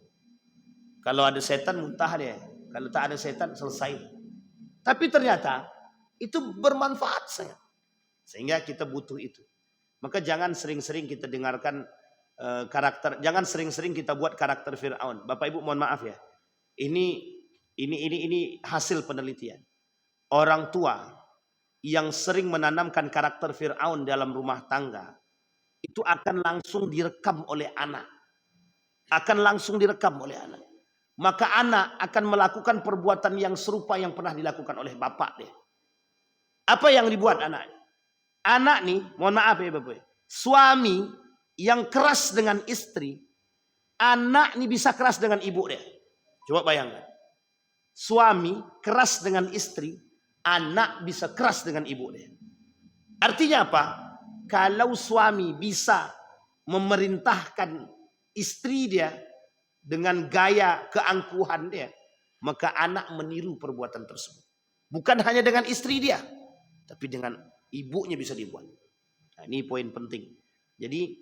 Kalau ada setan muntah dia. Kalau tak ada setan selesai. Tapi ternyata itu bermanfaat saya. Sehingga kita butuh itu. Maka jangan sering-sering kita dengarkan karakter, jangan sering-sering kita buat karakter Firaun. Bapak Ibu mohon maaf ya. Ini hasil penelitian. Orang tua yang sering menanamkan karakter Firaun dalam rumah tangga itu akan langsung direkam oleh anak. Akan langsung direkam oleh anak. Maka anak akan melakukan perbuatan yang serupa yang pernah dilakukan oleh bapak dia. Apa yang dibuat anak? Anak nih, mohon maaf ya Bapak. Suami yang keras dengan istri, anak nih bisa keras dengan ibu dia. Coba bayangkan. Suami keras dengan istri, anak bisa keras dengan ibu dia. Artinya apa? Kalau suami bisa memerintahkan istri dia dengan gaya keangkuhan dia, maka anak meniru perbuatan tersebut. Bukan hanya dengan istri dia, tapi dengan ibunya bisa dibuat. Nah, ini poin penting. Jadi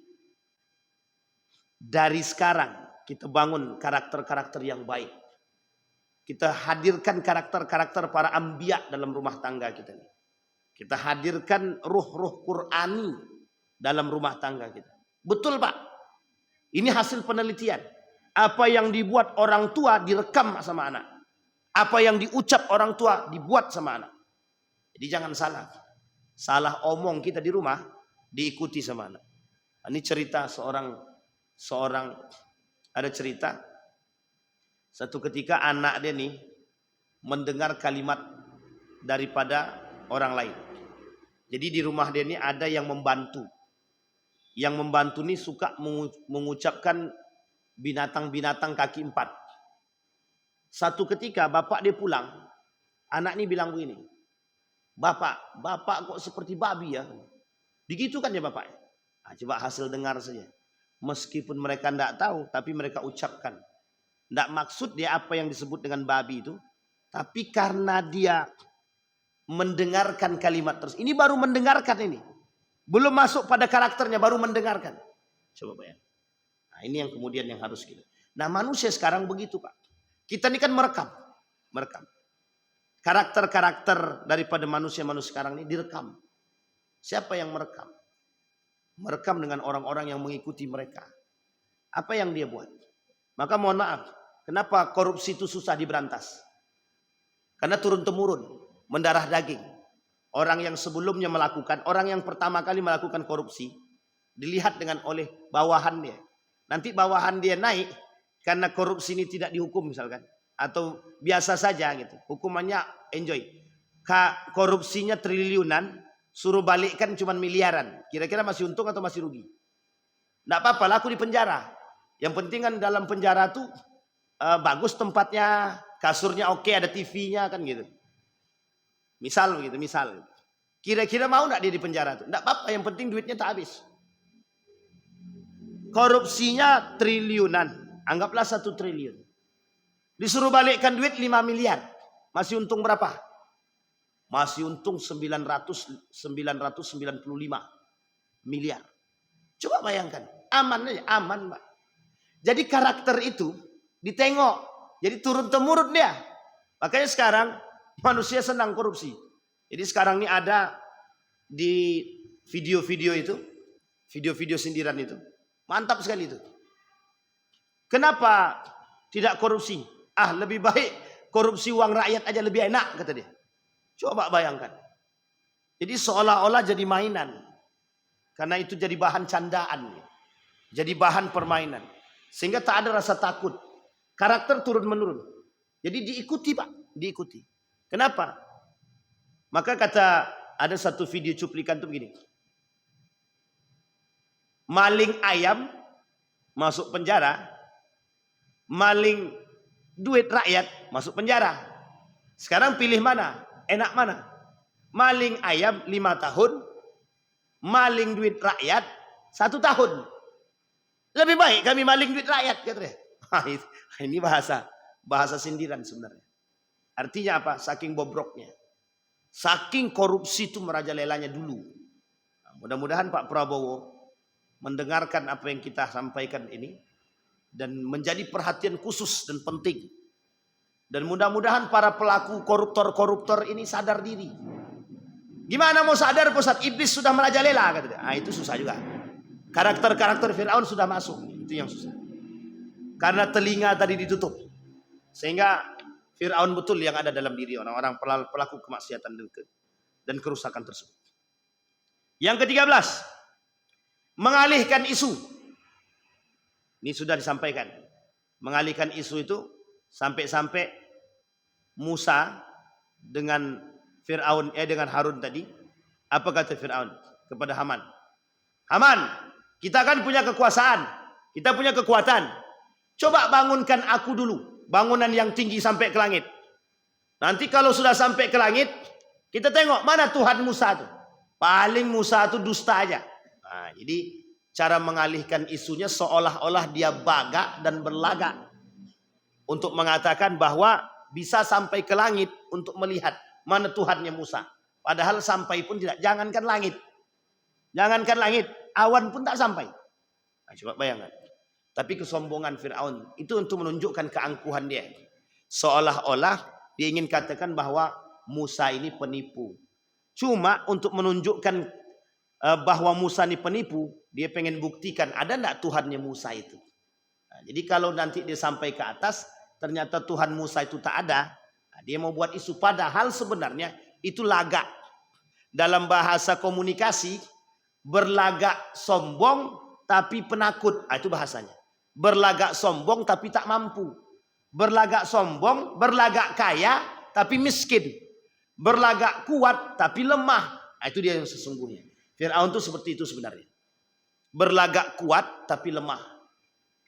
dari sekarang kita bangun karakter-karakter yang baik. Kita hadirkan karakter-karakter para anbiya dalam rumah tangga kita. Kita hadirkan ruh-ruh Qur'ani dalam rumah tangga kita. Betul Pak? Ini hasil penelitian. Apa yang dibuat orang tua direkam sama anak. Apa yang diucap orang tua dibuat sama anak. Jadi jangan salah. Salah omong kita di rumah diikuti sama anak. Ini cerita seorang ada cerita. Satu ketika anak dia nih mendengar kalimat daripada orang lain. Jadi di rumah dia ini ada yang membantu. Yang membantu ini suka mengucapkan binatang-binatang kaki 4. Satu ketika bapak dia pulang, anak ini bilang begini, Bapak kok seperti babi ya? Begitu kan ya bapak? Nah, coba hasil dengar saja. Meskipun mereka tidak tahu, tapi mereka ucapkan. Tidak maksud dia apa yang disebut dengan babi itu, tapi karena dia mendengarkan kalimat terus. Ini baru mendengarkan ini. Belum masuk pada karakternya, baru mendengarkan. Coba bayang. Nah, ini yang kemudian yang harus kita. Nah, manusia sekarang begitu Pak. Kita ini kan merekam. Karakter-karakter daripada manusia-manusia sekarang ini direkam. Siapa yang merekam? Merekam dengan orang-orang yang mengikuti mereka. Apa yang dia buat? Maka mohon maaf, kenapa korupsi itu susah diberantas? Karena turun-temurun, mendarah daging. Orang yang sebelumnya melakukan, orang yang pertama kali melakukan korupsi, dilihat dengan oleh bawahan dia. Nanti bawahan dia naik, karena korupsi ini tidak dihukum misalkan. Atau biasa saja gitu. Hukumannya enjoy. Korupsinya triliunan, suruh balikkan cuma miliaran. Kira-kira masih untung atau masih rugi? Tidak apa-apa, laku di penjara. Yang penting kan dalam penjara tuh bagus tempatnya, kasurnya oke, ada TV-nya kan gitu. Misal begitu, misal. Kira-kira mau nggak dia di penjara tuh? Tidak apa-apa, yang penting duitnya tak habis. Korupsinya triliunan, anggaplah 1 triliun. Disuruh balikkan duit 5 miliar. Masih untung berapa? Masih untung 995 miliar. Coba bayangkan. Aman aja, aman Mbak. Jadi karakter itu ditengok. Jadi turun-temurun dia. Makanya sekarang manusia senang korupsi. Jadi sekarang ini ada di video-video itu. Video-video sindiran itu. Mantap sekali itu. Kenapa tidak korupsi? Lebih baik korupsi uang rakyat aja lebih enak kata dia. Coba bayangkan. Jadi seolah-olah jadi mainan. Karena itu jadi bahan candaan. Jadi bahan permainan. Sehingga tak ada rasa takut. Karakter turun-menurun. Jadi diikuti Pak. Diikuti. Kenapa? Maka kata ada satu video cuplikan tuh begini. Maling ayam masuk penjara. Maling duit rakyat masuk penjara. Sekarang pilih mana? Enak mana? Maling ayam 5 tahun, maling duit rakyat 1 tahun. Lebih baik kami maling duit rakyat katanya. Ini bahasa sindiran sebenarnya. Artinya apa? Saking bobroknya. Saking korupsi itu merajalelanya dulu. Nah, mudah-mudahan Pak Prabowo mendengarkan apa yang kita sampaikan ini dan menjadi perhatian khusus dan penting. Dan mudah-mudahan para pelaku koruptor-koruptor ini sadar diri. Gimana mau sadar Ustaz? Iblis sudah merajalela katanya. Ah, itu susah juga. Karakter-karakter Fir'aun sudah masuk. Itu yang susah. Karena telinga tadi ditutup. Sehingga Fir'aun betul yang ada dalam diri orang-orang pelaku kemaksiatan dan kerusakan tersebut. Yang ke-13, mengalihkan isu. Ini sudah disampaikan. Mengalihkan isu itu sampai-sampai Musa dengan Fir'aun, dengan Harun tadi. Apa kata Fir'aun kepada Haman? Haman, kita kan punya kekuasaan. Kita punya kekuatan. Coba bangunkan aku dulu. Bangunan yang tinggi sampai ke langit. Nanti kalau sudah sampai ke langit, kita tengok mana Tuhan Musa itu. Paling Musa itu dusta aja. Nah, jadi cara mengalihkan isunya seolah-olah dia baga dan berlagak. Untuk mengatakan bahwa bisa sampai ke langit untuk melihat mana Tuhannya Musa. Padahal sampai pun tidak. Jangankan langit. Jangankan langit. Awan pun tak sampai. Nah, coba bayangkan. Tapi kesombongan Fir'aun itu untuk menunjukkan keangkuhan dia. Seolah-olah dia ingin katakan bahwa Musa ini penipu. Cuma untuk menunjukkan bahwa Musa ini penipu, dia pengen buktikan ada enggak Tuhannya Musa itu. Nah, jadi kalau nanti dia sampai ke atas, ternyata Tuhan Musa itu tak ada. Nah, dia mau buat isu. Padahal sebenarnya itu lagak. Dalam bahasa komunikasi, berlagak sombong tapi penakut. Nah, itu bahasanya. Berlagak sombong tapi tak mampu. Berlagak sombong, berlagak kaya tapi miskin. Berlagak kuat tapi lemah. Nah, itu dia yang sesungguhnya. Fir'aun itu seperti itu sebenarnya. Berlagak kuat tapi lemah.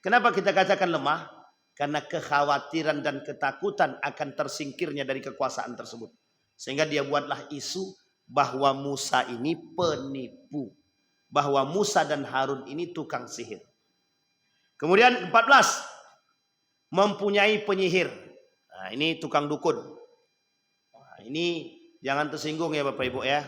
Kenapa kita katakan lemah? Karena kekhawatiran dan ketakutan akan tersingkirnya dari kekuasaan tersebut. Sehingga dia buatlah isu bahwa Musa ini penipu. Bahwa Musa dan Harun ini tukang sihir. Kemudian 14. Mempunyai penyihir. Nah, ini tukang dukun. Nah, ini jangan tersinggung ya Bapak Ibu ya.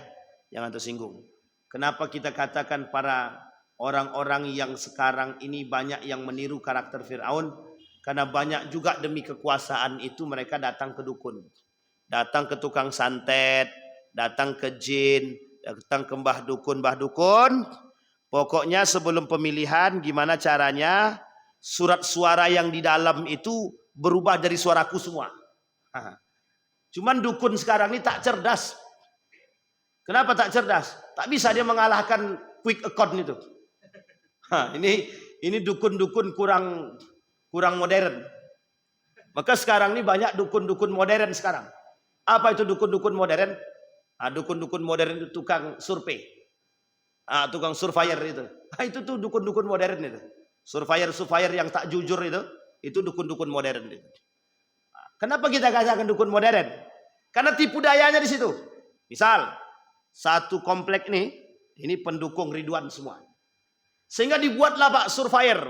Jangan tersinggung. Kenapa kita katakan para orang-orang yang sekarang ini banyak yang meniru karakter Fir'aun? Karena banyak juga demi kekuasaan itu mereka datang ke dukun. Datang ke tukang santet. Datang ke jin. Datang ke mbah dukun. Pokoknya sebelum pemilihan gimana caranya surat suara yang di dalam itu berubah dari suaraku semua. Cuman dukun sekarang ini tak cerdas. Kenapa tak cerdas? Tak bisa dia mengalahkan quick account itu. Ini dukun-dukun kurang modern. Maka sekarang ini banyak dukun-dukun modern sekarang. Apa itu dukun-dukun modern? Dukun-dukun modern itu tukang survei. Tukang surveyor itu. Itu tuh dukun-dukun modern itu. Surveyor yang tak jujur itu dukun-dukun modern itu. Kenapa kita katakan dukun modern? Karena tipu dayanya di situ. Misal, satu komplek ini pendukung Ridwan semua. Sehingga dibuatlah Pak surveyor.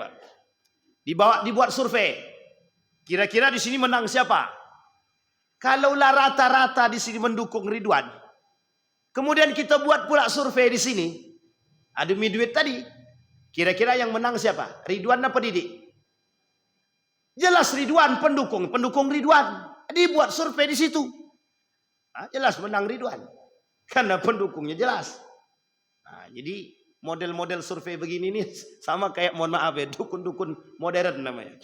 Dibuat survei. Kira-kira di sini menang siapa? Kalaulah rata-rata di sini mendukung Ridwan. Kemudian kita buat pula survei di sini. Demi duit tadi. Kira-kira yang menang siapa? Ridwan apa Didik? Jelas Ridwan pendukung Ridwan. Dibuat survei di situ. Jelas menang Ridwan. Karena pendukungnya jelas. Jadi model-model survei begini nih sama kayak mohon maaf ya dukun-dukun modern namanya.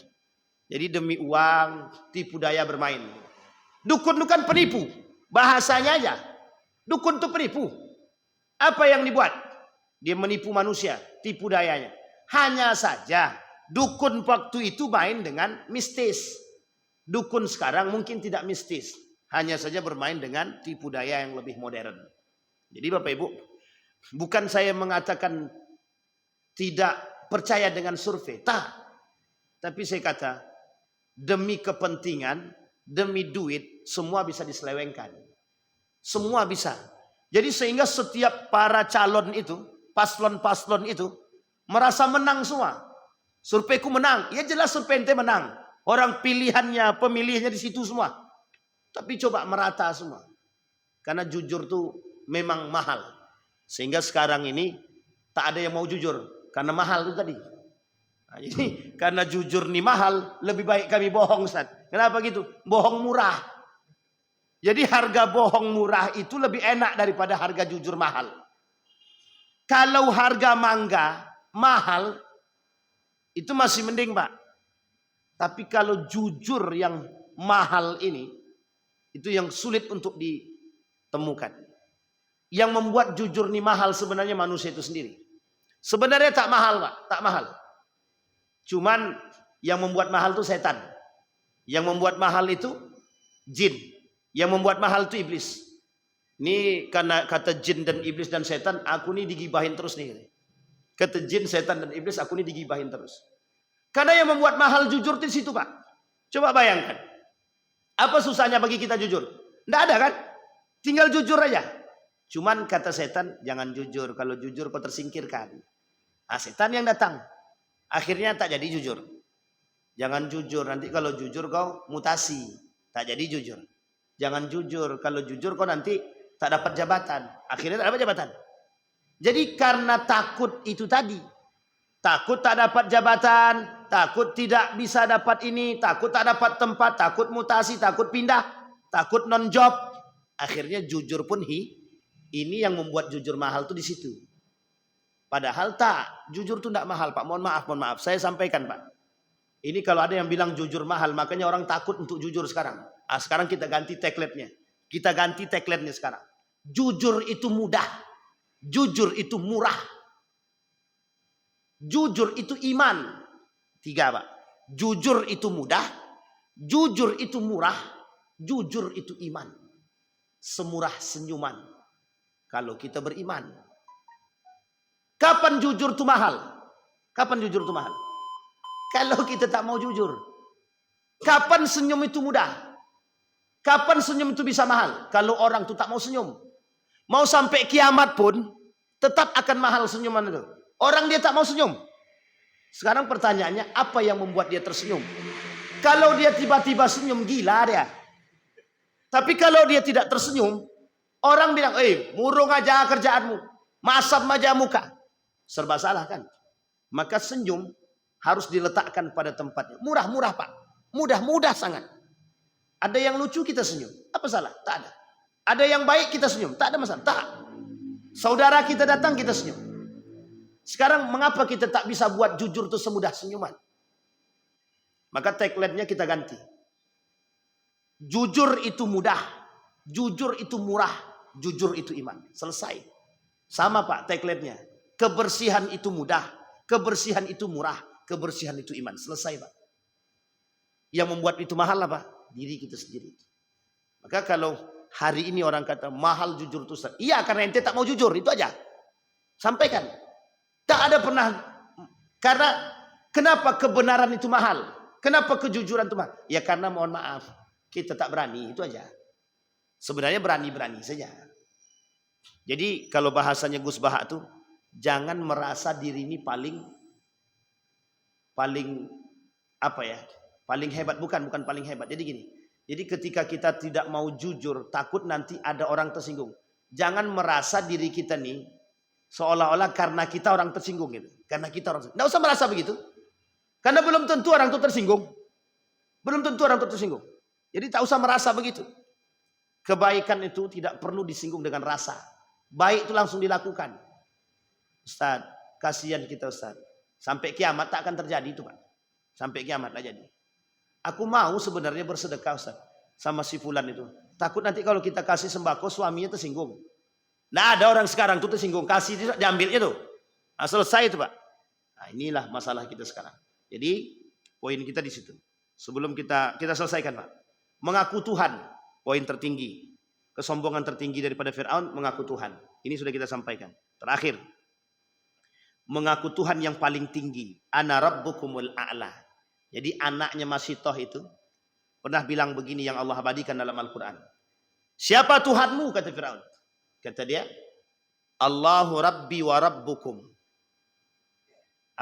Jadi demi uang tipu daya bermain. Dukun itu kan penipu. Bahasanya aja. Dukun itu penipu. Apa yang dibuat? Dia menipu manusia, tipu dayanya. Hanya saja dukun waktu itu main dengan mistis. Dukun sekarang mungkin tidak mistis. Hanya saja bermain dengan tipu daya yang lebih modern. Jadi Bapak Ibu, bukan saya mengatakan tidak percaya dengan survei. Tapi saya kata demi kepentingan, demi duit, semua bisa diselewengkan. Semua bisa. Jadi sehingga setiap para calon itu, paslon-paslon itu merasa menang semua. Surveiku menang. Ya jelas survei ente menang. Orang pilihannya, pemilihnya di situ semua. Tapi coba merata semua. Karena jujur tuh memang mahal. Sehingga sekarang ini tak ada yang mau jujur. Karena mahal itu tadi. Nah, jadi karena jujur nih mahal, lebih baik kami bohong Ustaz. Kenapa gitu? Bohong murah. Jadi harga bohong murah itu lebih enak daripada harga jujur mahal. Kalau harga mangga mahal, itu masih mending Pak. Tapi kalau jujur yang mahal ini, itu yang sulit untuk ditemukan. Yang membuat jujur ini mahal sebenarnya manusia itu sendiri. Sebenarnya tak mahal Pak, tak mahal. Cuman yang membuat mahal itu setan. Yang membuat mahal itu jin. Yang membuat mahal itu iblis. Ini karena kata jin dan iblis dan setan, aku ini digibahin terus nih. Kata jin, setan dan iblis, aku ini digibahin terus. Karena yang membuat mahal jujur di situ Pak. Coba bayangkan. Apa susahnya bagi kita jujur? Tidak ada kan? Tinggal jujur aja. Cuman kata setan, jangan jujur. Kalau jujur kau tersingkirkan. Nah, setan yang datang. Akhirnya tak jadi jujur. Jangan jujur, nanti kalau jujur kau mutasi, tak jadi jujur. Jangan jujur, kalau jujur kau nanti tak dapat jabatan. Akhirnya tak dapat jabatan. Jadi karena takut itu tadi. Takut tak dapat jabatan, takut tidak bisa dapat ini, takut tak dapat tempat, takut mutasi, takut pindah, takut non job. Akhirnya jujur pun ini yang membuat jujur mahal tuh di situ. Padahal tak, jujur tuh tidak mahal Pak. Mohon maaf, saya sampaikan Pak. Ini kalau ada yang bilang jujur mahal, makanya orang takut untuk jujur sekarang. Ah, sekarang kita ganti tagline-nya. Kita ganti tagline-nya sekarang. Jujur itu mudah. Jujur itu murah. Jujur itu iman. 3 Pak. Jujur itu mudah. Jujur itu murah. Jujur itu iman. Semurah senyuman. Kalau kita beriman. Kapan jujur itu mahal? Kapan jujur itu mahal? Kalau kita tak mau jujur. Kapan senyum itu mudah? Kapan senyum itu bisa mahal? Kalau orang itu tak mau senyum. Mau sampai kiamat pun tetap akan mahal senyuman itu. Orang dia tak mau senyum. Sekarang pertanyaannya, apa yang membuat dia tersenyum? Kalau dia tiba-tiba senyum, gila dia. Tapi kalau dia tidak tersenyum, orang bilang, murung aja kerjaanmu. Masam aja muka. Serba salah kan? Maka senyum harus diletakkan pada tempatnya. Murah-murah Pak. Mudah-mudah sangat. Ada yang lucu kita senyum. Apa salah? Tak ada. Ada yang baik kita senyum. Tak ada masalah. Tak. Saudara kita datang kita senyum. Sekarang mengapa kita tak bisa buat jujur itu semudah senyuman? Maka tagline-nya kita ganti. Jujur itu mudah. Jujur itu murah. Jujur itu iman. Selesai. Sama Pak tagline-nya. Kebersihan itu mudah. Kebersihan itu murah. Kebersihan itu iman. Selesai Pak. Yang membuat itu mahal apa? Diri kita sendiri. Maka kalau hari ini orang kata mahal jujur itu. Iya karena ente tak mau jujur. Itu aja. Sampaikan. Tak ada pernah. Karena kenapa kebenaran itu mahal? Kenapa kejujuran itu mahal? Ya karena mohon maaf. Kita tak berani. Itu aja. Sebenarnya berani-berani saja. Jadi kalau bahasanya Gus Bahak tuh. Jangan merasa diri ini paling apa ya? Paling hebat. Bukan paling hebat. Jadi gini. Jadi ketika kita tidak mau jujur, takut nanti ada orang tersinggung. Jangan merasa diri kita nih seolah-olah karena kita orang tersinggung gitu. Karena kita orang tersinggung. Nggak usah merasa begitu. Karena belum tentu orang itu tersinggung. Belum tentu orang itu tersinggung. Jadi tak usah merasa begitu. Kebaikan itu tidak perlu disinggung dengan rasa. Baik itu langsung dilakukan. Ustaz, kasihan kita Ustaz. Sampai kiamat tak akan terjadi itu Pak. Sampai kiamat lah jadi. Aku mau sebenarnya bersedekah Ustaz. Sama si fulan itu. Takut nanti kalau kita kasih sembako suaminya tersinggung. Nah ada orang sekarang tuh tersinggung. Kasih diambilnya tuh. Nah, selesai itu Pak. Nah inilah masalah kita sekarang. Jadi poin kita di situ. Sebelum kita selesaikan Pak. Mengaku Tuhan. Poin tertinggi. Kesombongan tertinggi daripada Fir'aun mengaku Tuhan. Ini sudah kita sampaikan. Terakhir. Mengaku Tuhan yang paling tinggi. Ana rabbukumul a'la. Jadi anaknya Masitoh itu pernah bilang begini yang Allah abadikan dalam Al-Quran. Siapa Tuhanmu? Kata Fir'aun. Kata dia, Allahu Rabbi wa Rabbukum.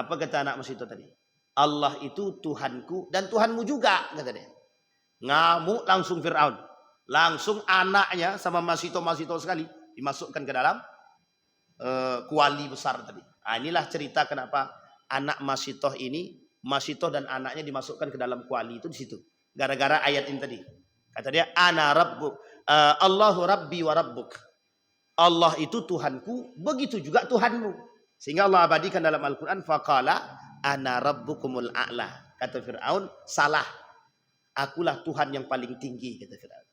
Apa kata anak Masitoh tadi? Allah itu Tuhanku dan Tuhanmu juga. Kata dia. Ngamuk langsung Fir'aun. Langsung anaknya sama Masitoh sekali dimasukkan ke dalam kuali besar tadi. Nah, inilah cerita kenapa anak Masitoh ini, Masitoh dan anaknya dimasukkan ke dalam kuali itu di situ. Gara-gara ayat ini tadi. Kata dia, ana rabbuk, Allahu rabbi wa rabbuk. Allah itu Tuhanku, begitu juga Tuhanmu. Sehingga Allah abadikan dalam Al-Quran, faqala ana rabbukumul a'la. Kata Fir'aun, salah. Akulah Tuhan yang paling tinggi, kata Fir'aun.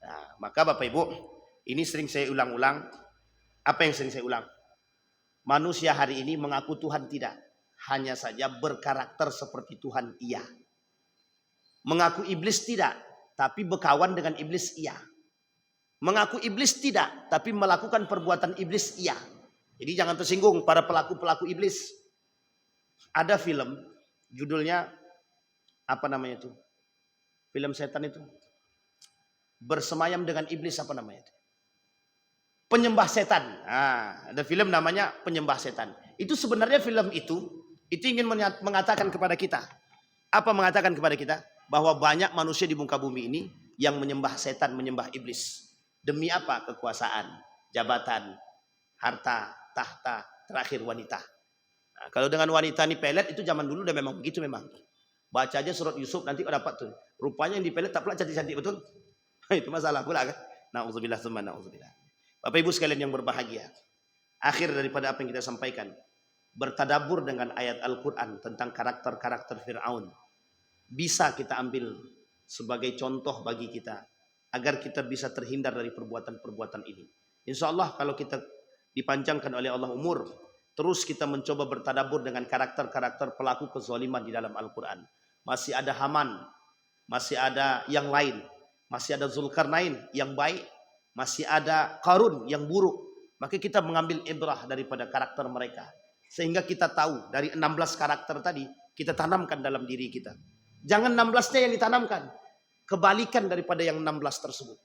Nah, maka Bapak Ibu, ini sering saya ulang-ulang. Apa yang sering saya ulang? Manusia hari ini mengaku Tuhan tidak. Hanya saja berkarakter seperti Tuhan, iya. Mengaku iblis tidak, tapi berkawan dengan iblis, iya. Mengaku iblis tidak, tapi melakukan perbuatan iblis, iya. Jadi jangan tersinggung para pelaku-pelaku iblis. Ada film, judulnya apa namanya itu? Film setan itu. Bersemayam dengan iblis, apa namanya itu? Penyembah setan. Nah, ada film namanya Penyembah Setan. Itu sebenarnya film itu ingin mengatakan kepada kita. Apa mengatakan kepada kita? Bahwa banyak manusia di muka bumi ini yang menyembah setan, menyembah iblis. Demi apa? Kekuasaan, jabatan, harta, tahta, terakhir wanita. Nah, kalau dengan wanita ini pelet, itu zaman dulu udah memang begitu memang. Baca aja surat Yusuf nanti dapat tuh. Rupanya yang dipelet tak pula cantik-cantik betul. Itu masalah pula kan. Na'udzubillah tsumma na'udzubillah. Bapak Ibu sekalian yang berbahagia. Akhir daripada apa yang kita sampaikan. Bertadabur dengan ayat Al-Quran tentang karakter-karakter Fir'aun. Bisa kita ambil sebagai contoh bagi kita. Agar kita bisa terhindar dari perbuatan-perbuatan ini. Insya Allah kalau kita dipanjangkan oleh Allah umur. Terus kita mencoba bertadabur dengan karakter-karakter pelaku kezaliman di dalam Al-Quran. Masih ada Haman. Masih ada yang lain. Masih ada Zulkarnain yang baik. Masih ada Qarun yang buruk. Maka kita mengambil ibrah daripada karakter mereka. Sehingga kita tahu dari 16 karakter tadi. Kita tanamkan dalam diri kita. Jangan 16-nya yang ditanamkan. Kebalikan daripada yang 16 tersebut.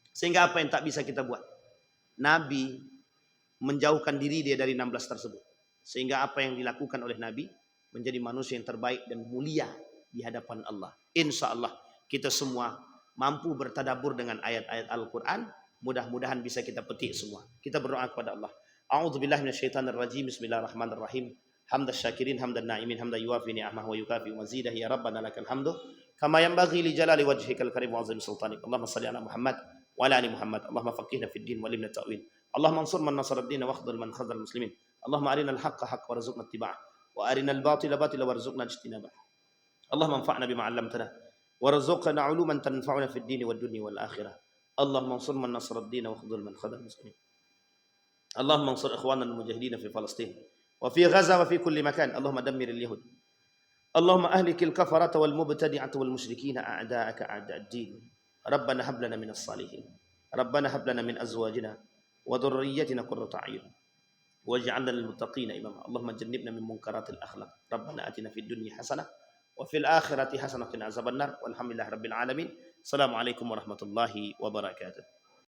Sehingga apa yang tak bisa kita buat? Nabi menjauhkan diri dia dari 16 tersebut. Sehingga apa yang dilakukan oleh Nabi menjadi manusia yang terbaik dan mulia di hadapan Allah. Insya Allah kita semua mampu bertadabur dengan ayat-ayat Al-Quran. Mudah-mudahan bisa kita petik semua. Kita berdoa kepada Allah. A'udzubillahi minasyaitonirrajim. Bismillahirrahmanirrahim. Hamdas syakirin, hamdan na'imin, hamdan yuwafi ni'amah wa yukafi mazidah. Ya Rabbana lakal hamdu. Kama yanbaghi li jalali wajhikal karim wa azim sultanik. Allahumma salli ala Muhammad wa ala ali Muhammad. Allahumma faqihna fid din wa limna ta'wil. Allahumma ansur man nasara ad-din wa akhdhal man khadhal muslimin. Allahumma arina al-haqqa haqqa warzuqna ittiba'ah wa arina al-batila batila warzuqna ijtinabah. Allahumma anfa'na bima 'allamtana. ورزقنا علوما تنفعنا في الدين والدنيا والآخرة. اللهم انصر من نصر الدين واخذل من خذل المسلمين. اللهم انصر إخواننا المجاهدين في فلسطين وفي غزة وفي كل مكان. اللهم دمر اليهود. اللهم أهلك الكفرة والمبتدعة والمشركين أعداءك أعداء الدين. ربنا هب لنا من الصالحين. ربنا هب لنا من أزواجنا وذريتنا قرة أعين واجعلنا للمتقين إماما. اللهم جنبنا من منكرات الأخلاق. ربنا آتنا في الدنيا حسنة وفي الآخرة حسنة وقنا عذاب النار والحمد لله رب العالمين. السلام عليكم ورحمة الله وبركاته.